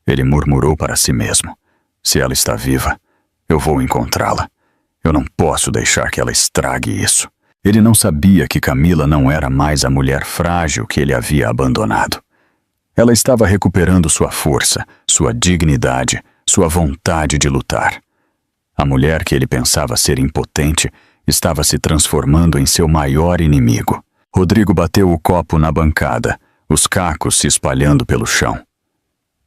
Ele murmurou para si mesmo. Se ela está viva, eu vou encontrá-la. Eu não posso deixar que ela estrague isso. Ele não sabia que Camila não era mais a mulher frágil que ele havia abandonado. Ela estava recuperando sua força, sua dignidade, sua vontade de lutar. A mulher que ele pensava ser impotente estava se transformando em seu maior inimigo. Rodrigo bateu o copo na bancada, os cacos se espalhando pelo chão.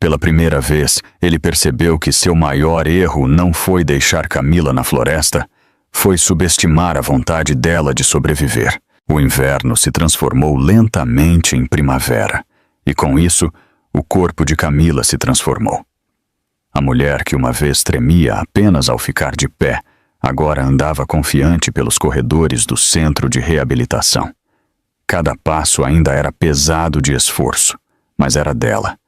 Pela primeira vez, ele percebeu que seu maior erro não foi deixar Camila na floresta, foi subestimar a vontade dela de sobreviver. O inverno se transformou lentamente em primavera, e com isso, o corpo de Camila se transformou. A mulher que uma vez tremia apenas ao ficar de pé, agora andava confiante pelos corredores do centro de reabilitação. Cada passo ainda era pesado de esforço, mas era dela.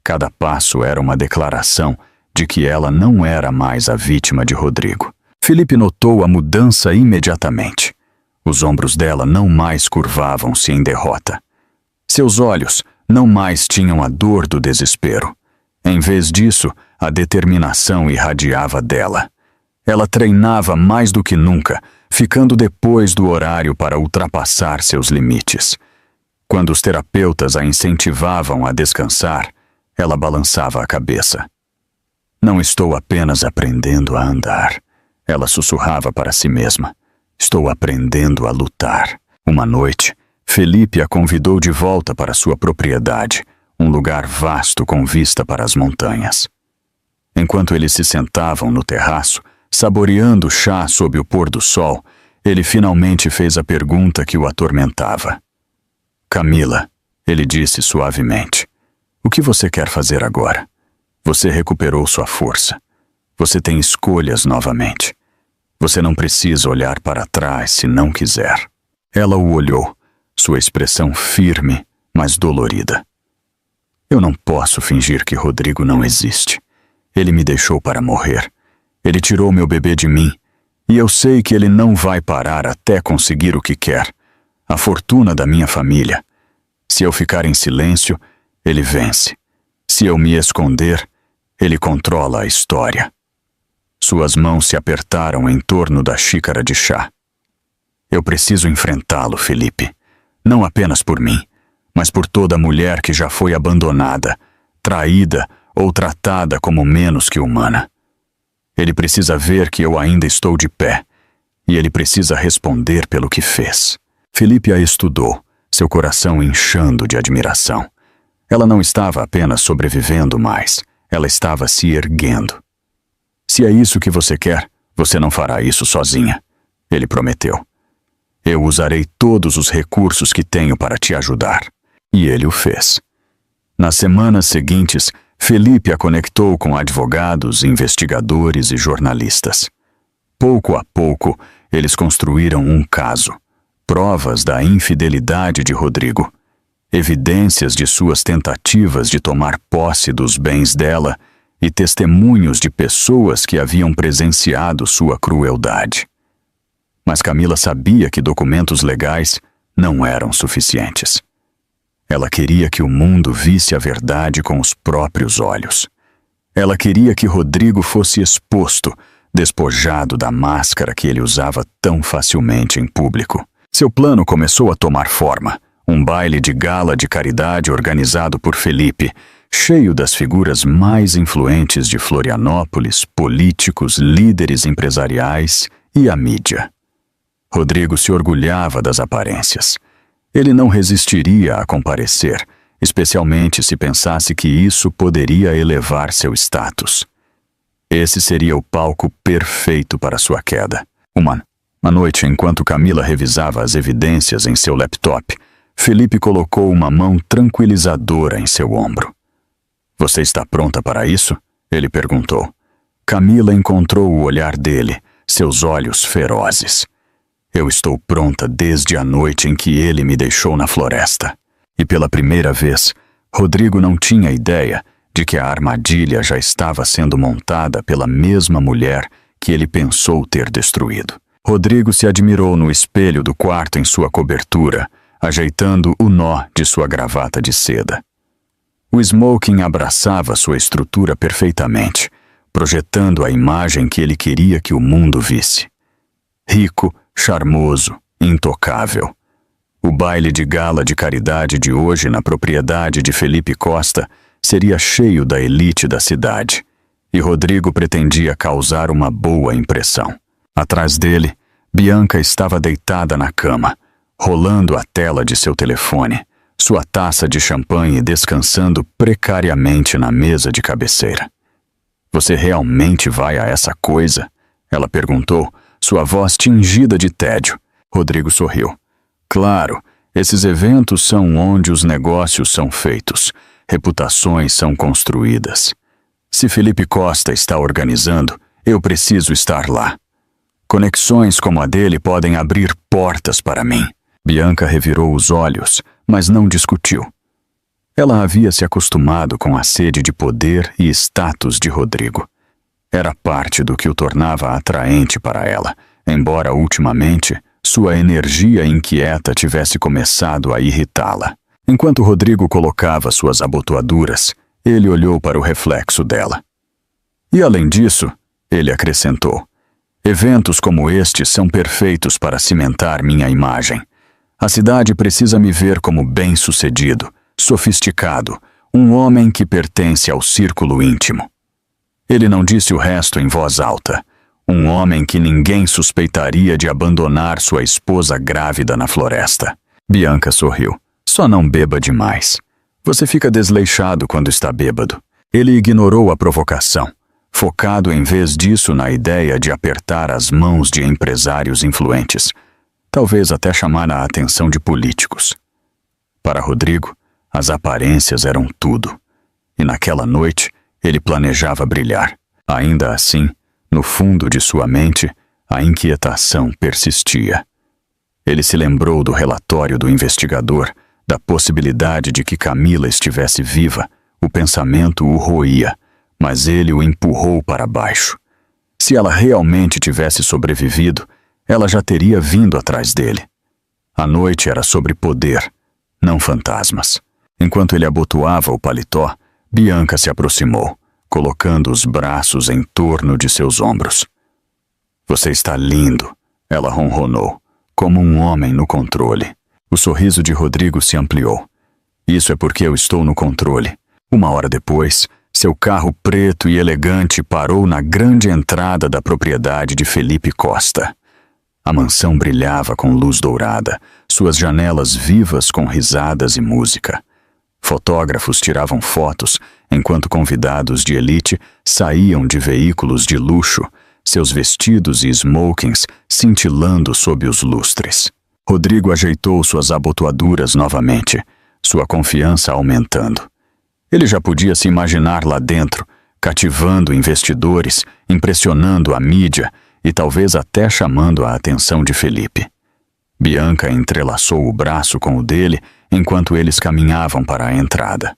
Cada passo era uma declaração de que ela não era mais a vítima de Rodrigo. Felipe notou a mudança imediatamente. Os ombros dela não mais curvavam-se em derrota. Seus olhos não mais tinham a dor do desespero. Em vez disso, a determinação irradiava dela. Ela treinava mais do que nunca, ficando depois do horário para ultrapassar seus limites. Quando os terapeutas a incentivavam a descansar, ela balançava a cabeça. Não estou apenas aprendendo a andar. Ela sussurrava para si mesma. Estou aprendendo a lutar. Uma noite, Felipe a convidou de volta para sua propriedade, um lugar vasto com vista para as montanhas. Enquanto eles se sentavam no terraço, saboreando o chá sob o pôr do sol, ele finalmente fez a pergunta que o atormentava. Camila, ele disse suavemente, o que você quer fazer agora? Você recuperou sua força. Você tem escolhas novamente. Você não precisa olhar para trás se não quiser. Ela o olhou, sua expressão firme, mas dolorida. Eu não posso fingir que Rodrigo não existe. Ele me deixou para morrer. Ele tirou meu bebê de mim, e eu sei que ele não vai parar até conseguir o que quer. A fortuna da minha família. Se eu ficar em silêncio, ele vence. Se eu me esconder, ele controla a história. Suas mãos se apertaram em torno da xícara de chá. Eu preciso enfrentá-lo, Felipe. Não apenas por mim, mas por toda mulher que já foi abandonada, traída ou tratada como menos que humana. Ele precisa ver que eu ainda estou de pé, e ele precisa responder pelo que fez. Felipe a estudou, seu coração inchando de admiração. Ela não estava apenas sobrevivendo mais, ela estava se erguendo. Se é isso que você quer, você não fará isso sozinha, ele prometeu. Eu usarei todos os recursos que tenho para te ajudar. E ele o fez. Nas semanas seguintes, Felipe a conectou com advogados, investigadores e jornalistas. Pouco a pouco, eles construíram um caso. Provas da infidelidade de Rodrigo. Evidências de suas tentativas de tomar posse dos bens dela e testemunhos de pessoas que haviam presenciado sua crueldade. Mas Camila sabia que documentos legais não eram suficientes. Ela queria que o mundo visse a verdade com os próprios olhos. Ela queria que Rodrigo fosse exposto, despojado da máscara que ele usava tão facilmente em público. Seu plano começou a tomar forma. Um baile de gala de caridade organizado por Felipe, cheio das figuras mais influentes de Florianópolis, políticos, líderes empresariais e a mídia. Rodrigo se orgulhava das aparências. Ele não resistiria a comparecer, especialmente se pensasse que isso poderia elevar seu status. Esse seria o palco perfeito para sua queda. Uma noite, enquanto Camila revisava as evidências em seu laptop, Felipe colocou uma mão tranquilizadora em seu ombro. Você está pronta para isso? Ele perguntou. Camila encontrou o olhar dele, seus olhos ferozes. Eu estou pronta desde a noite em que ele me deixou na floresta. E pela primeira vez, Rodrigo não tinha ideia de que a armadilha já estava sendo montada pela mesma mulher que ele pensou ter destruído. Rodrigo se admirou no espelho do quarto em sua cobertura, ajeitando o nó de sua gravata de seda. O smoking abraçava sua estrutura perfeitamente, projetando a imagem que ele queria que o mundo visse. Rico, charmoso, intocável. O baile de gala de caridade de hoje na propriedade de Felipe Costa seria cheio da elite da cidade, e Rodrigo pretendia causar uma boa impressão. Atrás dele, Bianca estava deitada na cama, rolando a tela de seu telefone, sua taça de champanhe descansando precariamente na mesa de cabeceira. Você realmente vai a essa coisa? Ela perguntou, sua voz tingida de tédio. Rodrigo sorriu. Claro, esses eventos são onde os negócios são feitos, reputações são construídas. Se Felipe Costa está organizando, eu preciso estar lá. Conexões como a dele podem abrir portas para mim. Bianca revirou os olhos, mas não discutiu. Ela havia se acostumado com a sede de poder e status de Rodrigo. Era parte do que o tornava atraente para ela, embora ultimamente sua energia inquieta tivesse começado a irritá-la. Enquanto Rodrigo colocava suas abotoaduras, ele olhou para o reflexo dela. E além disso, ele acrescentou, eventos como este são perfeitos para cimentar minha imagem. A cidade precisa me ver como bem-sucedido, sofisticado, um homem que pertence ao círculo íntimo. Ele não disse o resto em voz alta. Um homem que ninguém suspeitaria de abandonar sua esposa grávida na floresta. Bianca sorriu. Só não beba demais. Você fica desleixado quando está bêbado. Ele ignorou a provocação, focado em vez disso na ideia de apertar as mãos de empresários influentes, talvez até chamar a atenção de políticos. Para Rodrigo, as aparências eram tudo. E naquela noite, ele planejava brilhar. Ainda assim, no fundo de sua mente, a inquietação persistia. Ele se lembrou do relatório do investigador, da possibilidade de que Camila estivesse viva. O pensamento o roía, mas ele o empurrou para baixo. Se ela realmente tivesse sobrevivido, ela já teria vindo atrás dele. A noite era sobre poder, não fantasmas. Enquanto ele abotoava o paletó, Bianca se aproximou, colocando os braços em torno de seus ombros. Você está lindo, ela ronronou, como um homem no controle. O sorriso de Rodrigo se ampliou. Isso é porque eu estou no controle. Uma hora depois, seu carro preto e elegante parou na grande entrada da propriedade de Felipe Costa. A mansão brilhava com luz dourada, suas janelas vivas com risadas e música. Fotógrafos tiravam fotos, enquanto convidados de elite saíam de veículos de luxo, seus vestidos e smokings cintilando sob os lustres. Rodrigo ajeitou suas abotoaduras novamente, sua confiança aumentando. Ele já podia se imaginar lá dentro, cativando investidores, impressionando a mídia e talvez até chamando a atenção de Felipe. Bianca entrelaçou o braço com o dele enquanto eles caminhavam para a entrada.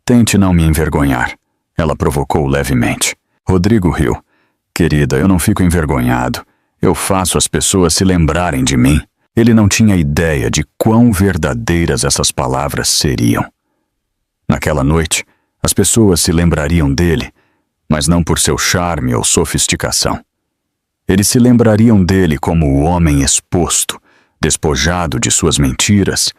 Tente não me envergonhar, ela provocou levemente. Rodrigo riu. Querida, eu não fico envergonhado. Eu faço as pessoas se lembrarem de mim. Ele não tinha ideia de quão verdadeiras essas palavras seriam. Naquela noite, as pessoas se lembrariam dele, mas não por seu charme ou sofisticação. Eles se lembrariam dele como o homem exposto, despojado de suas mentiras,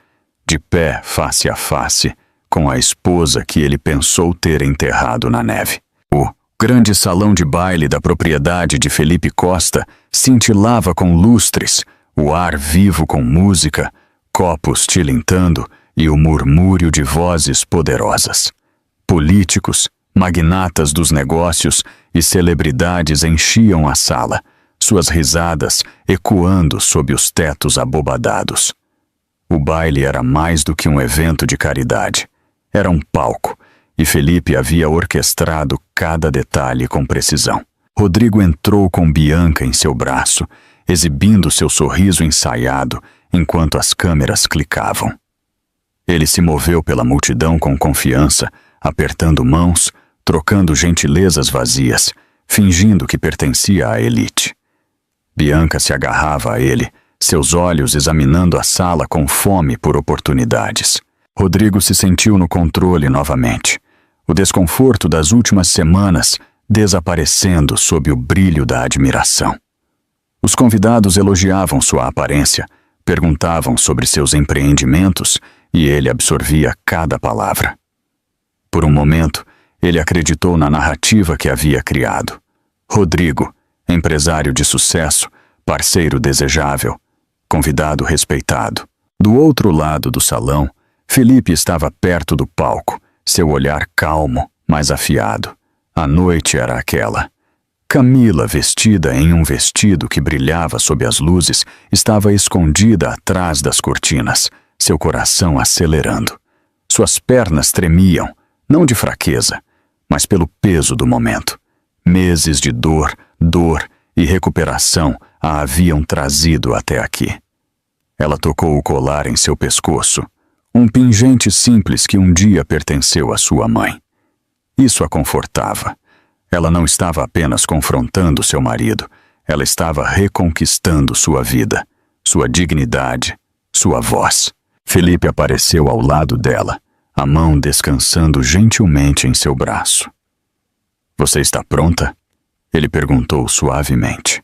de pé face a face, com a esposa que ele pensou ter enterrado na neve. O grande salão de baile da propriedade de Felipe Costa cintilava com lustres, o ar vivo com música, copos tilintando e o murmúrio de vozes poderosas. Políticos, magnatas dos negócios e celebridades enchiam a sala, suas risadas ecoando sob os tetos abobadados. O baile era mais do que um evento de caridade. Era um palco, e Felipe havia orquestrado cada detalhe com precisão. Rodrigo entrou com Bianca em seu braço, exibindo seu sorriso ensaiado enquanto as câmeras clicavam. Ele se moveu pela multidão com confiança, apertando mãos, trocando gentilezas vazias, fingindo que pertencia à elite. Bianca se agarrava a ele, seus olhos examinando a sala com fome por oportunidades. Rodrigo se sentiu no controle novamente. O desconforto das últimas semanas desaparecendo sob o brilho da admiração. Os convidados elogiavam sua aparência, perguntavam sobre seus empreendimentos e ele absorvia cada palavra. Por um momento, ele acreditou na narrativa que havia criado. Rodrigo, empresário de sucesso, parceiro desejável, convidado respeitado. Do outro lado do salão, Felipe estava perto do palco, seu olhar calmo, mas afiado. A noite era aquela. Camila, vestida em um vestido que brilhava sob as luzes, estava escondida atrás das cortinas, seu coração acelerando. Suas pernas tremiam, não de fraqueza, mas pelo peso do momento. Meses de dor e recuperação a haviam trazido até aqui. Ela tocou o colar em seu pescoço, um pingente simples que um dia pertenceu à sua mãe. Isso a confortava. Ela não estava apenas confrontando seu marido, ela estava reconquistando sua vida, sua dignidade, sua voz. Felipe apareceu ao lado dela, a mão descansando gentilmente em seu braço. "Você está pronta?" Ele perguntou suavemente.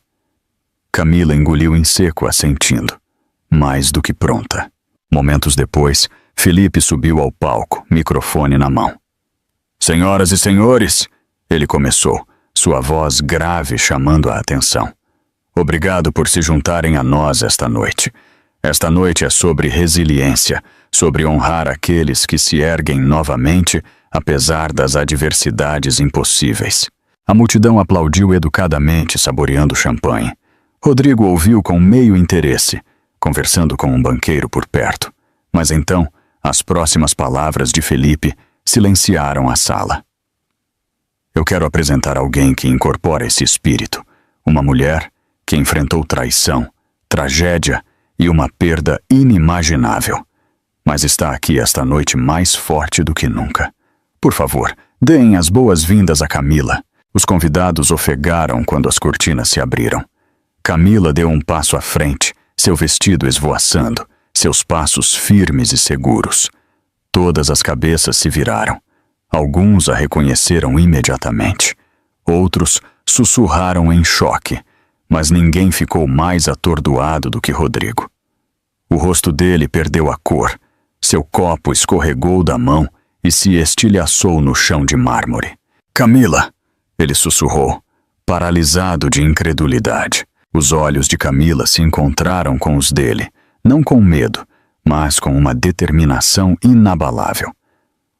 Camila engoliu em seco, assentindo. Mais do que pronta. Momentos depois, Felipe subiu ao palco, microfone na mão. "Senhoras e senhores", ele começou, sua voz grave chamando a atenção. "Obrigado por se juntarem a nós esta noite. Esta noite é sobre resiliência, sobre honrar aqueles que se erguem novamente, apesar das adversidades impossíveis." A multidão aplaudiu educadamente, saboreando champanhe. Rodrigo ouviu com meio interesse, conversando com um banqueiro por perto. Mas então, as próximas palavras de Felipe silenciaram a sala. "Eu quero apresentar alguém que incorpora esse espírito. Uma mulher que enfrentou traição, tragédia e uma perda inimaginável. Mas está aqui esta noite mais forte do que nunca. Por favor, deem as boas-vindas a Camila." Os convidados ofegaram quando as cortinas se abriram. Camila deu um passo à frente, seu vestido esvoaçando, seus passos firmes e seguros. Todas as cabeças se viraram. Alguns a reconheceram imediatamente. Outros sussurraram em choque, mas ninguém ficou mais atordoado do que Rodrigo. O rosto dele perdeu a cor, seu copo escorregou da mão e se estilhaçou no chão de mármore. "Camila!" ele sussurrou, paralisado de incredulidade. Os olhos de Camila se encontraram com os dele, não com medo, mas com uma determinação inabalável.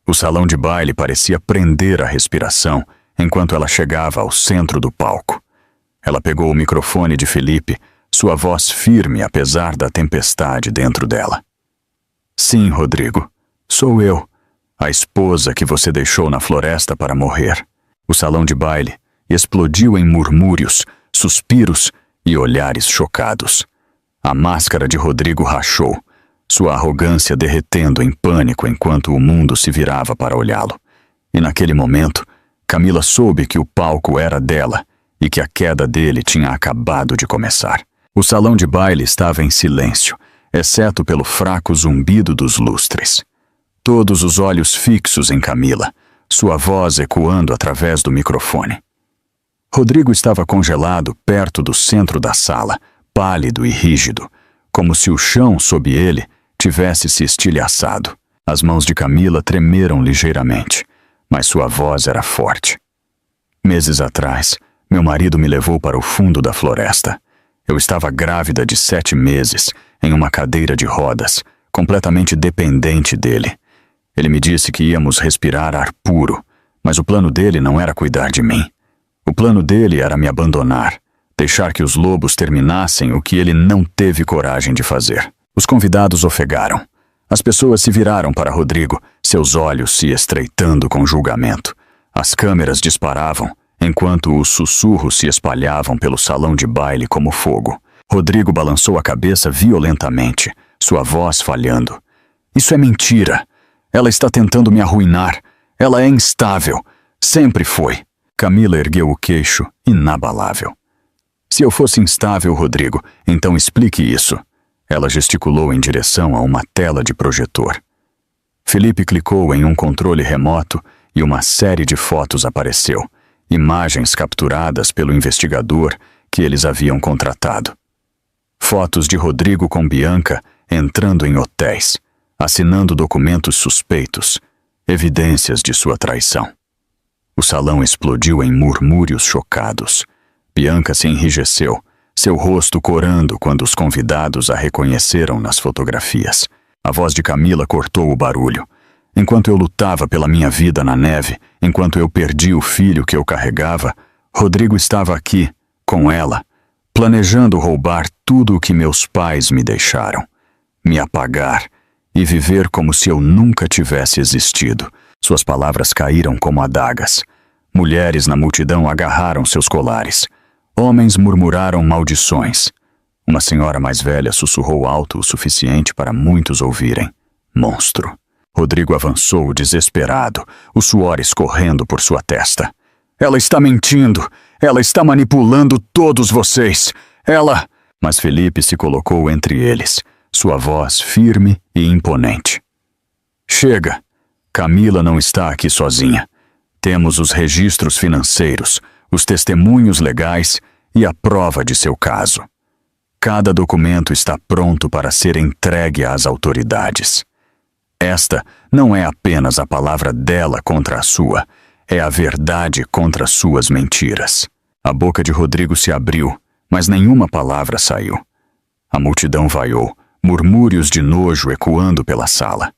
O salão de baile parecia prender a respiração enquanto ela chegava ao centro do palco. Ela pegou o microfone de Felipe, sua voz firme apesar da tempestade dentro dela. "Sim, Rodrigo, sou eu, a esposa que você deixou na floresta para morrer." O salão de baile explodiu em murmúrios, suspiros e olhares chocados. A máscara de Rodrigo rachou, sua arrogância derretendo em pânico enquanto o mundo se virava para olhá-lo. E naquele momento, Camila soube que o palco era dela e que a queda dele tinha acabado de começar. O salão de baile estava em silêncio, exceto pelo fraco zumbido dos lustres. Todos os olhos fixos em Camila, sua voz ecoando através do microfone. Rodrigo estava congelado perto do centro da sala, pálido e rígido, como se o chão sob ele tivesse se estilhaçado. As mãos de Camila tremeram ligeiramente, mas sua voz era forte. "Meses atrás, meu marido me levou para o fundo da floresta. Eu estava grávida de 7 meses, em uma cadeira de rodas, completamente dependente dele. Ele me disse que íamos respirar ar puro, mas o plano dele não era cuidar de mim. O plano dele era me abandonar, deixar que os lobos terminassem o que ele não teve coragem de fazer." Os convidados ofegaram. As pessoas se viraram para Rodrigo, seus olhos se estreitando com julgamento. As câmeras disparavam, enquanto os sussurros se espalhavam pelo salão de baile como fogo. Rodrigo balançou a cabeça violentamente, sua voz falhando. "Isso é mentira. Ela está tentando me arruinar. Ela é instável. Sempre foi." Camila ergueu o queixo, inabalável. "Se eu fosse instável, Rodrigo, então explique isso." Ela gesticulou em direção a uma tela de projetor. Felipe clicou em um controle remoto e uma série de fotos apareceu, imagens capturadas pelo investigador que eles haviam contratado. Fotos de Rodrigo com Bianca entrando em hotéis, assinando documentos suspeitos, evidências de sua traição. O salão explodiu em murmúrios chocados. Bianca se enrijeceu, seu rosto corando quando os convidados a reconheceram nas fotografias. A voz de Camila cortou o barulho. Enquanto eu lutava pela minha vida na neve, enquanto eu perdi o filho que eu carregava, Rodrigo estava aqui, com ela, planejando roubar tudo o que meus pais me deixaram, me apagar e viver como se eu nunca tivesse existido. Suas palavras caíram como adagas. Mulheres na multidão agarraram seus colares. Homens murmuraram maldições. Uma senhora mais velha sussurrou alto o suficiente para muitos ouvirem. Monstro. Rodrigo avançou desesperado, o suor escorrendo por sua testa. Ela está mentindo! Ela está manipulando todos vocês! Ela... Mas Felipe se colocou entre eles, sua voz firme e imponente. Chega! Camila não está aqui sozinha. Temos os registros financeiros, os testemunhos legais e a prova de seu caso. Cada documento está pronto para ser entregue às autoridades. Esta não é apenas a palavra dela contra a sua, é a verdade contra suas mentiras. A boca de Rodrigo se abriu, mas nenhuma palavra saiu. A multidão vaiou, murmúrios de nojo ecoando pela sala.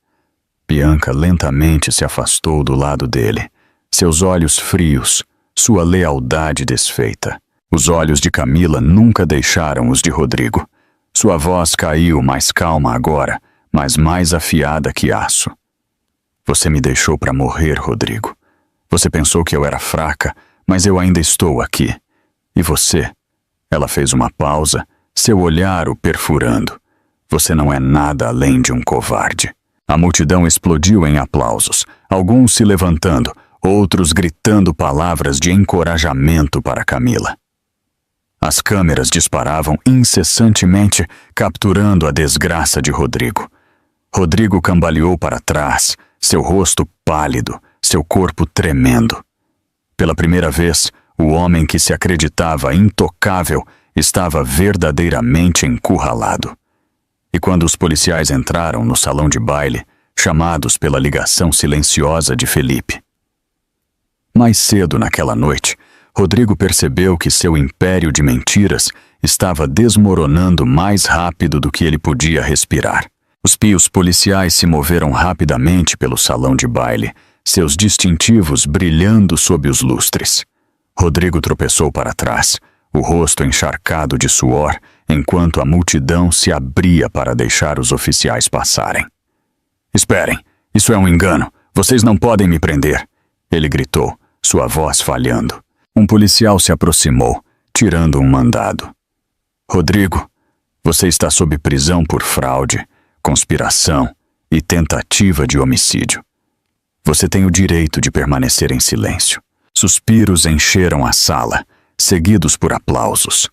Bianca lentamente se afastou do lado dele, seus olhos frios, sua lealdade desfeita. Os olhos de Camila nunca deixaram os de Rodrigo. Sua voz caiu mais calma agora, mas mais afiada que aço. Você me deixou para morrer, Rodrigo. Você pensou que eu era fraca, mas eu ainda estou aqui. E você? Ela fez uma pausa, seu olhar o perfurando. Você não é nada além de um covarde. A multidão explodiu em aplausos, alguns se levantando, outros gritando palavras de encorajamento para Camila. As câmeras disparavam incessantemente, capturando a desgraça de Rodrigo. Rodrigo cambaleou para trás, seu rosto pálido, seu corpo tremendo. Pela primeira vez, o homem que se acreditava intocável estava verdadeiramente encurralado. E quando os policiais entraram no salão de baile, chamados pela ligação silenciosa de Felipe. Mais cedo naquela noite, Rodrigo percebeu que seu império de mentiras estava desmoronando mais rápido do que ele podia respirar. Os pios policiais se moveram rapidamente pelo salão de baile, seus distintivos brilhando sob os lustres. Rodrigo tropeçou para trás, o rosto encharcado de suor, enquanto a multidão se abria para deixar os oficiais passarem. Esperem, isso é um engano, vocês não podem me prender, ele gritou, sua voz falhando. Um policial se aproximou, tirando um mandado. Rodrigo, você está sob prisão por fraude, conspiração e tentativa de homicídio. Você tem o direito de permanecer em silêncio. Suspiros encheram a sala, seguidos por aplausos.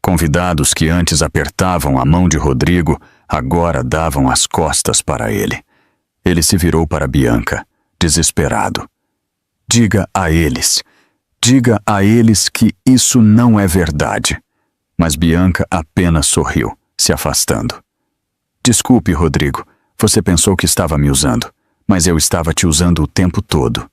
Convidados que antes apertavam a mão de Rodrigo, agora davam as costas para ele. Ele se virou para Bianca, desesperado. Diga a eles que isso não é verdade. Mas Bianca apenas sorriu, se afastando. Desculpe, Rodrigo, você pensou que estava me usando, mas eu estava te usando o tempo todo.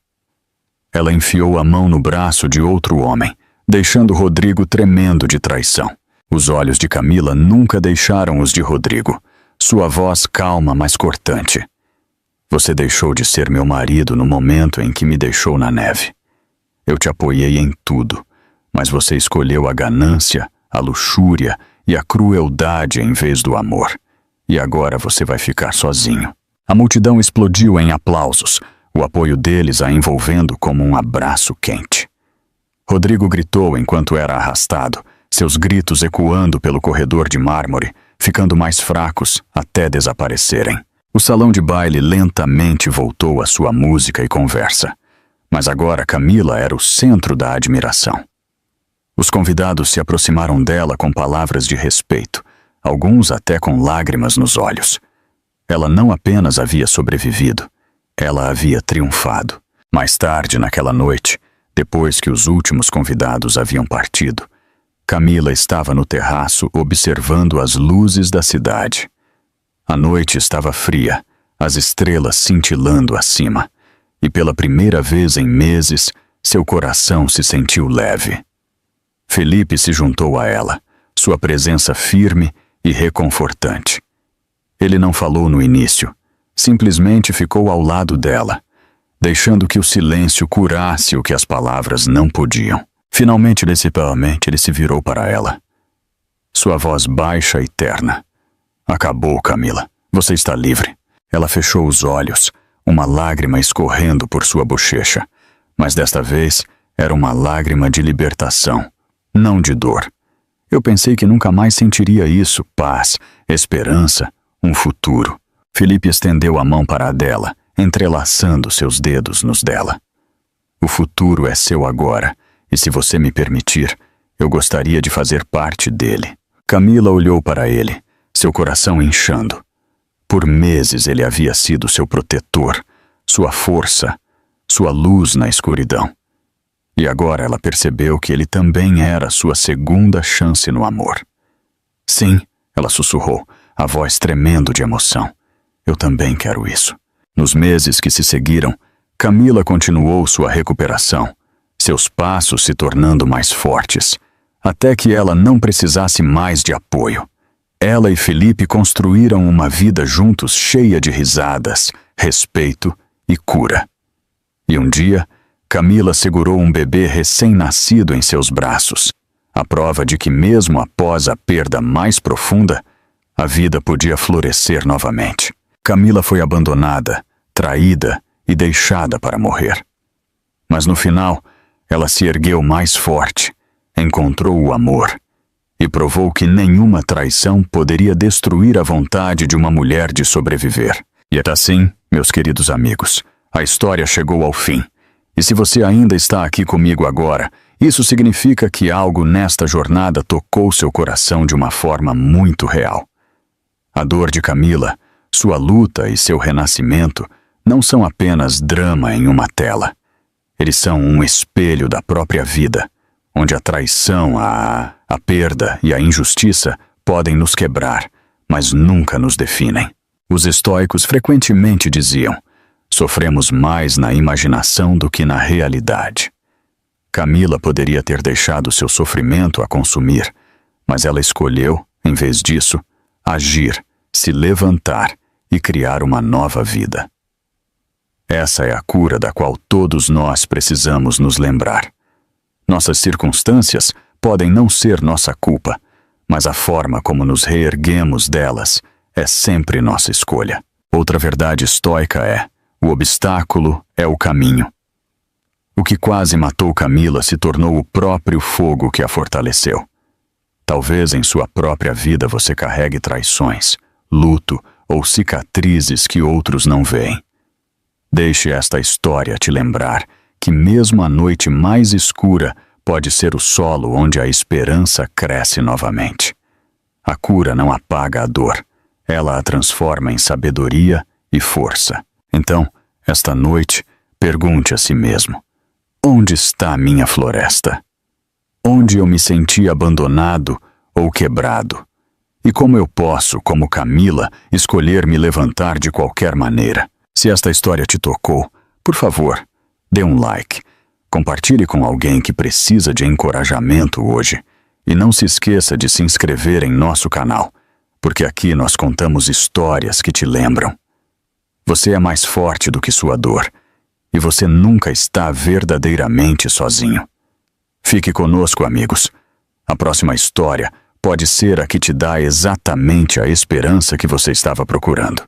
Ela enfiou a mão no braço de outro homem, deixando Rodrigo tremendo de traição. Os olhos de Camila nunca deixaram os de Rodrigo, sua voz calma, mas cortante. Você deixou de ser meu marido no momento em que me deixou na neve. Eu te apoiei em tudo, mas você escolheu a ganância, a luxúria e a crueldade em vez do amor. E agora você vai ficar sozinho. A multidão explodiu em aplausos, o apoio deles a envolvendo como um abraço quente. Rodrigo gritou enquanto era arrastado, seus gritos ecoando pelo corredor de mármore, ficando mais fracos até desaparecerem. O salão de baile lentamente voltou à sua música e conversa. Mas agora Camila era o centro da admiração. Os convidados se aproximaram dela com palavras de respeito, alguns até com lágrimas nos olhos. Ela não apenas havia sobrevivido, ela havia triunfado. Mais tarde naquela noite, depois que os últimos convidados haviam partido, Camila estava no terraço observando as luzes da cidade. A noite estava fria, as estrelas cintilando acima, e pela primeira vez em meses, seu coração se sentiu leve. Felipe se juntou a ela, sua presença firme e reconfortante. Ele não falou no início. Simplesmente ficou ao lado dela, deixando que o silêncio curasse o que as palavras não podiam. Finalmente, ele se virou para ela. Sua voz baixa e terna. Acabou, Camila. Você está livre. Ela fechou os olhos, uma lágrima escorrendo por sua bochecha. Mas desta vez, era uma lágrima de libertação, não de dor. Eu pensei que nunca mais sentiria isso, paz, esperança, um futuro. Felipe estendeu a mão para a dela, entrelaçando seus dedos nos dela. O futuro é seu agora, e se você me permitir, eu gostaria de fazer parte dele. Camila olhou para ele, seu coração inchando. Por meses ele havia sido seu protetor, sua força, sua luz na escuridão. E agora ela percebeu que ele também era sua segunda chance no amor. Sim, ela sussurrou, a voz tremendo de emoção. Eu também quero isso. Nos meses que se seguiram, Camila continuou sua recuperação, seus passos se tornando mais fortes, até que ela não precisasse mais de apoio. Ela e Felipe construíram uma vida juntos cheia de risadas, respeito e cura. E um dia, Camila segurou um bebê recém-nascido em seus braços, a prova de que mesmo após a perda mais profunda, a vida podia florescer novamente. Camila foi abandonada, traída e deixada para morrer. Mas no final, ela se ergueu mais forte, encontrou o amor e provou que nenhuma traição poderia destruir a vontade de uma mulher de sobreviver. E assim, meus queridos amigos, a história chegou ao fim. E se você ainda está aqui comigo agora, isso significa que algo nesta jornada tocou seu coração de uma forma muito real. A dor de Camila, sua luta e seu renascimento não são apenas drama em uma tela. Eles são um espelho da própria vida, onde a traição, a perda e a injustiça podem nos quebrar, mas nunca nos definem. Os estoicos frequentemente diziam: sofremos mais na imaginação do que na realidade. Camila poderia ter deixado seu sofrimento a consumir, mas ela escolheu, em vez disso, agir, se levantar e criar uma nova vida. Essa é a cura da qual todos nós precisamos nos lembrar. Nossas circunstâncias podem não ser nossa culpa, mas a forma como nos reerguemos delas é sempre nossa escolha. Outra verdade estoica é: o obstáculo é o caminho. O que quase matou Camila se tornou o próprio fogo que a fortaleceu. Talvez em sua própria vida você carregue traições, luto ou cicatrizes que outros não veem. Deixe esta história te lembrar que mesmo a noite mais escura pode ser o solo onde a esperança cresce novamente. A cura não apaga a dor, ela a transforma em sabedoria e força. Então, esta noite, pergunte a si mesmo: onde está a minha floresta? Onde eu me senti abandonado ou quebrado? E como eu posso, como Camila, escolher me levantar de qualquer maneira? Se esta história te tocou, por favor, dê um like, compartilhe com alguém que precisa de encorajamento hoje e não se esqueça de se inscrever em nosso canal, porque aqui nós contamos histórias que te lembram. Você é mais forte do que sua dor e você nunca está verdadeiramente sozinho. Fique conosco, amigos. A próxima história pode ser a que te dá exatamente a esperança que você estava procurando.